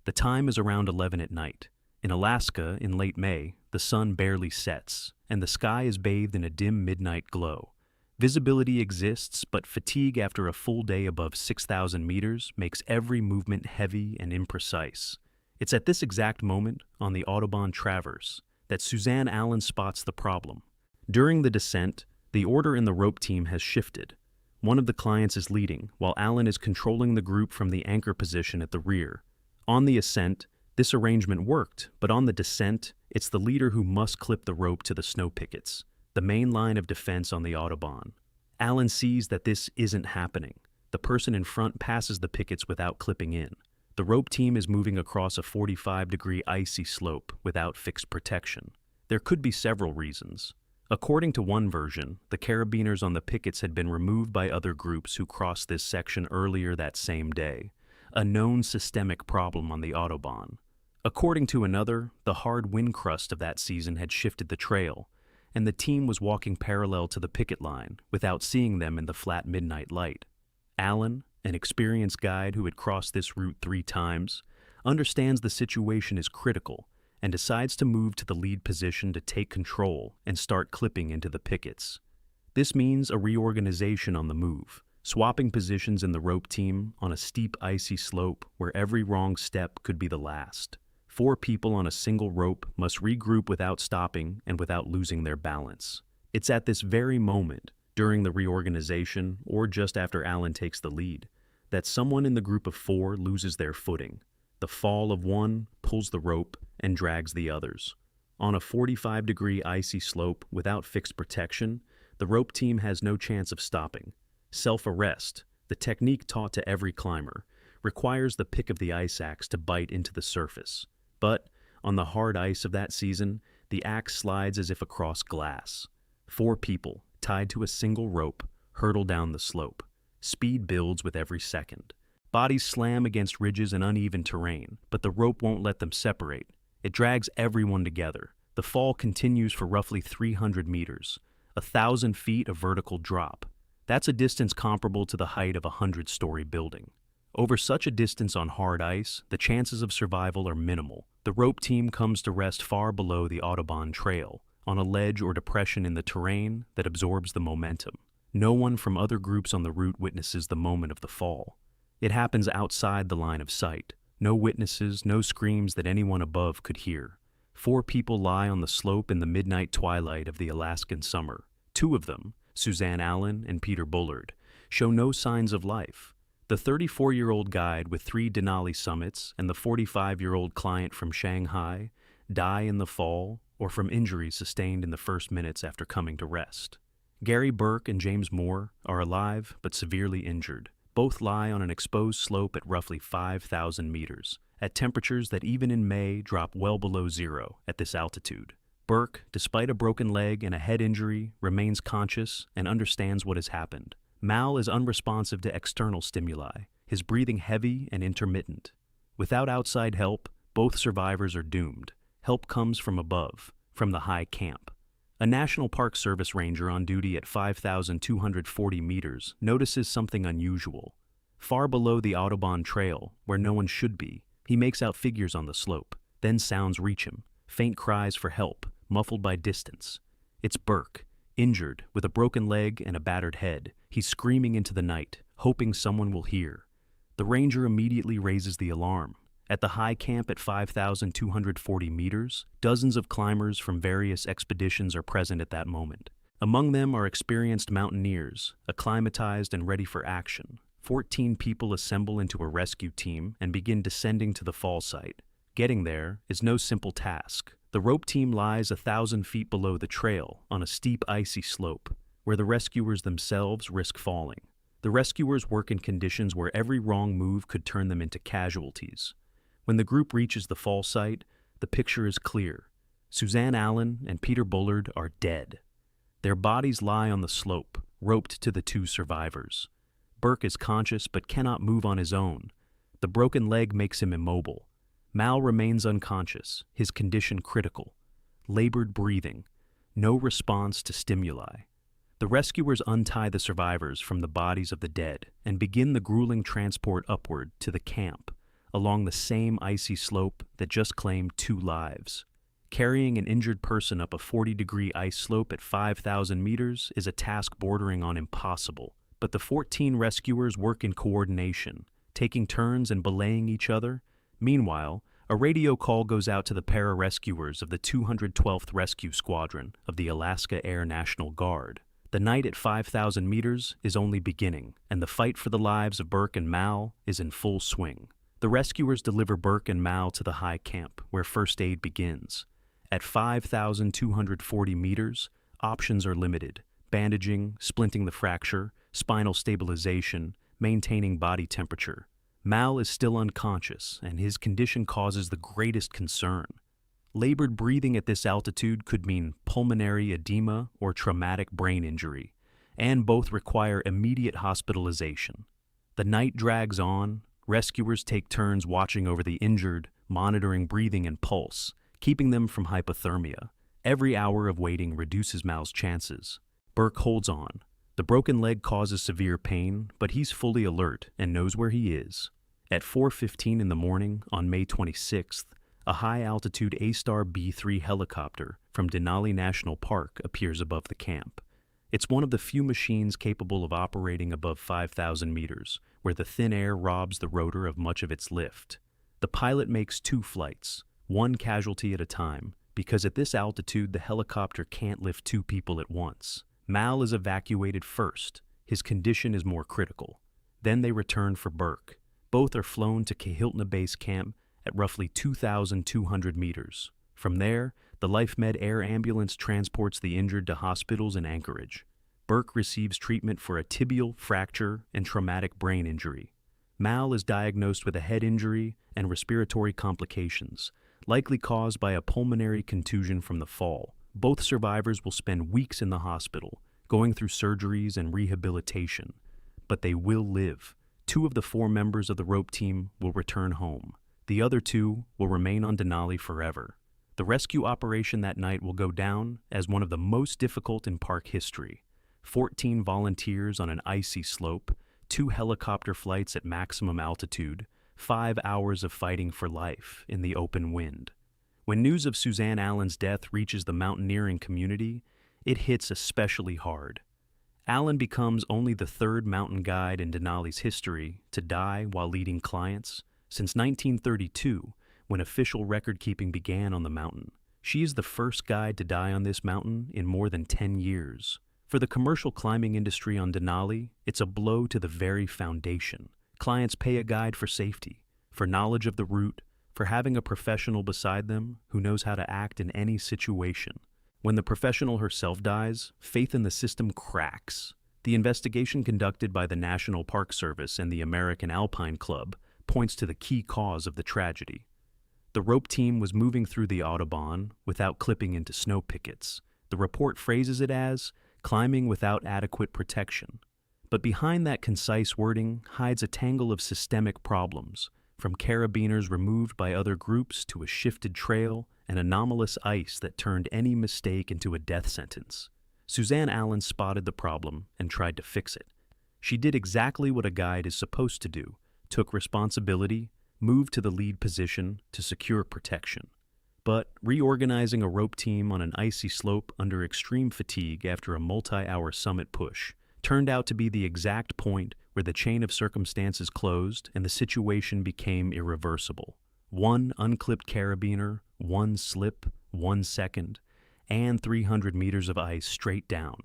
The time is around 11 at night. In Alaska, in late May, the sun barely sets, and the sky is bathed in a dim midnight glow. Visibility exists, but fatigue after a full day above 6,000 meters makes every movement heavy and imprecise. It's at this exact moment, on the Autobahn traverse, that Suzanne Allen spots the problem. During the descent, the order in the rope team has shifted. One of the clients is leading, while Allen is controlling the group from the anchor position at the rear. On the ascent, this arrangement worked, but on the descent, it's the leader who must clip the rope to the snow pickets, the main line of defense on the Autobahn. Allen sees that this isn't happening. The person in front passes the pickets without clipping in. The rope team is moving across a 45-degree icy slope without fixed protection. There could be several reasons. According to one version, the carabiners on the pickets had been removed by other groups who crossed this section earlier that same day, a known systemic problem on the Autobahn. According to another, the hard wind crust of that season had shifted the trail, and the team was walking parallel to the picket line without seeing them in the flat midnight light. Allen, an experienced guide who had crossed this route 3 times, understands the situation is critical and decides to move to the lead position to take control and start clipping into the pickets. This means a reorganization on the move, swapping positions in the rope team on a steep icy slope where every wrong step could be the last. 4 people on a single rope must regroup without stopping and without losing their balance. It's at this very moment, during the reorganization or just after Allen takes the lead, that someone in the group of 4 loses their footing. The fall of one pulls the rope and drags the others. On a 45-degree icy slope without fixed protection, the rope team has no chance of stopping. Self-arrest, the technique taught to every climber, requires the pick of the ice axe to bite into the surface. But on the hard ice of that season, the axe slides as if across glass. 4 people, tied to a single rope, hurtle down the slope. Speed builds with every second. Bodies slam against ridges and uneven terrain, but the rope won't let them separate. It drags everyone together. The fall continues for roughly 300 meters, 1,000 feet of vertical drop. That's a distance comparable to the height of a 100-story building. Over such a distance on hard ice, the chances of survival are minimal. The rope team comes to rest far below the Autobahn trail, on a ledge or depression in the terrain that absorbs the momentum. No one from other groups on the route witnesses the moment of the fall. It happens outside the line of sight. No witnesses, no screams that anyone above could hear. 4 people lie on the slope in the midnight twilight of the Alaskan summer. 2 of them, Suzanne Allen and Peter Bullard, show no signs of life. The 34-year-old guide with 3 Denali summits and the 45-year-old client from Shanghai die in the fall or from injuries sustained in the first minutes after coming to rest. Gary Burke and James Moore are alive but severely injured. Both lie on an exposed slope at roughly 5,000 meters, at temperatures that even in May drop well below zero at this altitude. Burke, despite a broken leg and a head injury, remains conscious and understands what has happened. Mal is unresponsive to external stimuli, his breathing heavy and intermittent. Without outside help, both survivors are doomed. Help comes from above, from the high camp. A National Park Service ranger on duty at 5,240 meters notices something unusual. Far below the Audubon Trail, where no one should be, he makes out figures on the slope. Then sounds reach him, faint cries for help, muffled by distance. It's Burke, injured, with a broken leg and a battered head. He's screaming into the night, hoping someone will hear. The ranger immediately raises the alarm. At the high camp at 5,240 meters, dozens of climbers from various expeditions are present at that moment. Among them are experienced mountaineers, acclimatized and ready for action. 14 people assemble into a rescue team and begin descending to the fall site. Getting there is no simple task. The rope team lies 1,000 feet below the trail on a steep icy slope, where the rescuers themselves risk falling. The rescuers work in conditions where every wrong move could turn them into casualties. When the group reaches the fall site, the picture is clear. Suzanne Allen and Peter Bullard are dead. Their bodies lie on the slope, roped to the 2 survivors. Burke is conscious but cannot move on his own. The broken leg makes him immobile. Mal remains unconscious, his condition critical. Labored breathing, no response to stimuli. The rescuers untie the survivors from the bodies of the dead and begin the grueling transport upward to the camp, along the same icy slope that just claimed 2 lives. Carrying an injured person up a 40-degree ice slope at 5,000 meters is a task bordering on impossible, but the 14 rescuers work in coordination, taking turns and belaying each other. Meanwhile, a radio call goes out to the para-rescuers of the 212th Rescue Squadron of the Alaska Air National Guard. The night at 5,000 meters is only beginning, and the fight for the lives of Burke and Mal is in full swing. The rescuers deliver Burke and Mal to the high camp, where first aid begins. At 5,240 meters, options are limited: bandaging, splinting the fracture, spinal stabilization, maintaining body temperature. Mal is still unconscious, and his condition causes the greatest concern. Labored breathing at this altitude could mean pulmonary edema or traumatic brain injury, and both require immediate hospitalization. The night drags on. Rescuers take turns watching over the injured, monitoring breathing and pulse, keeping them from hypothermia. Every hour of waiting reduces Mal's chances. Burke holds on. The broken leg causes severe pain, but he's fully alert and knows where he is. At 4:15 in the morning on May 26th, a high-altitude A-Star B-3 helicopter from Denali National Park appears above the camp. It's one of the few machines capable of operating above 5,000 meters, where the thin air robs the rotor of much of its lift. The pilot makes 2 flights, 1 casualty at a time, because at this altitude the helicopter can't lift 2 people at once. Mal is evacuated first. His condition is more critical. Then they return for Burke. Both are flown to Kahiltna Base Camp at roughly 2,200 meters. From there, the LifeMed air ambulance transports the injured to hospitals in Anchorage. Burke receives treatment for a tibial fracture and traumatic brain injury. Mal is diagnosed with a head injury and respiratory complications, likely caused by a pulmonary contusion from the fall. Both survivors will spend weeks in the hospital, going through surgeries and rehabilitation. But they will live. 2 of the 4 members of the rope team will return home. The other 2 will remain on Denali forever. The rescue operation that night will go down as one of the most difficult in park history. 14 volunteers on an icy slope, 2 helicopter flights at maximum altitude, 5 hours of fighting for life in the open wind. When news of Suzanne Allen's death reaches the mountaineering community, it hits especially hard. Allen becomes only the third mountain guide in Denali's history to die while leading clients since 1932, when official record-keeping began on the mountain. She is the first guide to die on this mountain in more than 10 years. For the commercial climbing industry on Denali, it's a blow to the very foundation. Clients pay a guide for safety, for knowledge of the route, for having a professional beside them who knows how to act in any situation. When the professional herself dies, faith in the system cracks. The investigation conducted by the National Park Service and the American Alpine Club points to the key cause of the tragedy. The rope team was moving through the Autobahn without clipping into snow pickets. The report phrases it as climbing without adequate protection. But behind that concise wording hides a tangle of systemic problems, from carabiners removed by other groups to a shifted trail and anomalous ice that turned any mistake into a death sentence. Suzanne Allen spotted the problem and tried to fix it. She did exactly what a guide is supposed to do, took responsibility, moved to the lead position to secure protection. But reorganizing a rope team on an icy slope under extreme fatigue after a multi-hour summit push turned out to be the exact point where the chain of circumstances closed and the situation became irreversible. One unclipped carabiner, one slip, 1 second, and 300 meters of ice straight down.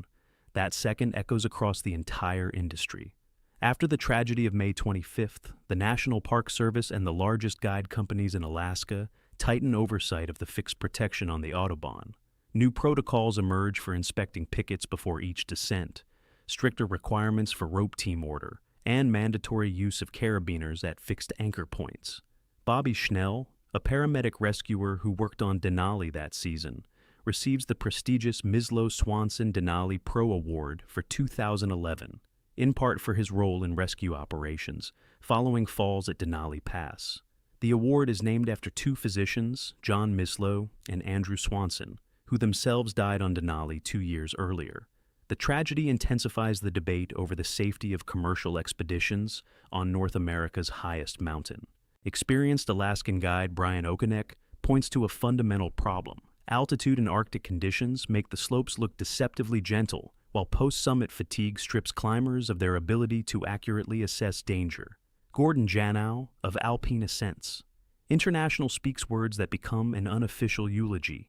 That second echoes across the entire industry. After the tragedy of May 25th, the National Park Service and the largest guide companies in Alaska tighten oversight of the fixed protection on the Autobahn. New protocols emerge for inspecting pickets before each descent, stricter requirements for rope team order, and mandatory use of carabiners at fixed anchor points. Bobby Schnell, a paramedic rescuer who worked on Denali that season, receives the prestigious Mislo Swanson Denali Pro Award for 2011, in part for his role in rescue operations following falls at Denali Pass. The award is named after two physicians, John Mislo and Andrew Swanson, who themselves died on Denali 2 years earlier. The tragedy intensifies the debate over the safety of commercial expeditions on North America's highest mountain. Experienced Alaskan guide Brian Okonek points to a fundamental problem. Altitude and Arctic conditions make the slopes look deceptively gentle, while post-summit fatigue strips climbers of their ability to accurately assess danger. Gordon Janow, of Alpine Ascents, International speaks words that become an unofficial eulogy.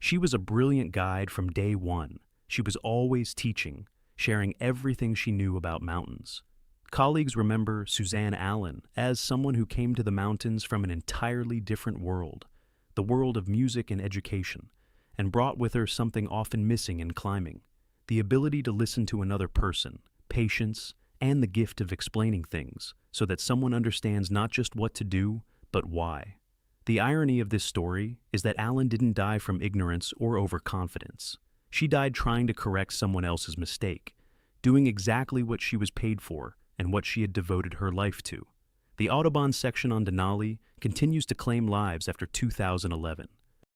She was a brilliant guide from day one. She was always teaching, sharing everything she knew about mountains. Colleagues remember Suzanne Allen as someone who came to the mountains from an entirely different world, the world of music and education, and brought with her something often missing in climbing: the ability to listen to another person, patience, and the gift of explaining things so that someone understands not just what to do, but why. The irony of this story is that Allen didn't die from ignorance or overconfidence. She died trying to correct someone else's mistake, doing exactly what she was paid for and what she had devoted her life to. The Autobahn section on Denali continues to claim lives after 2011.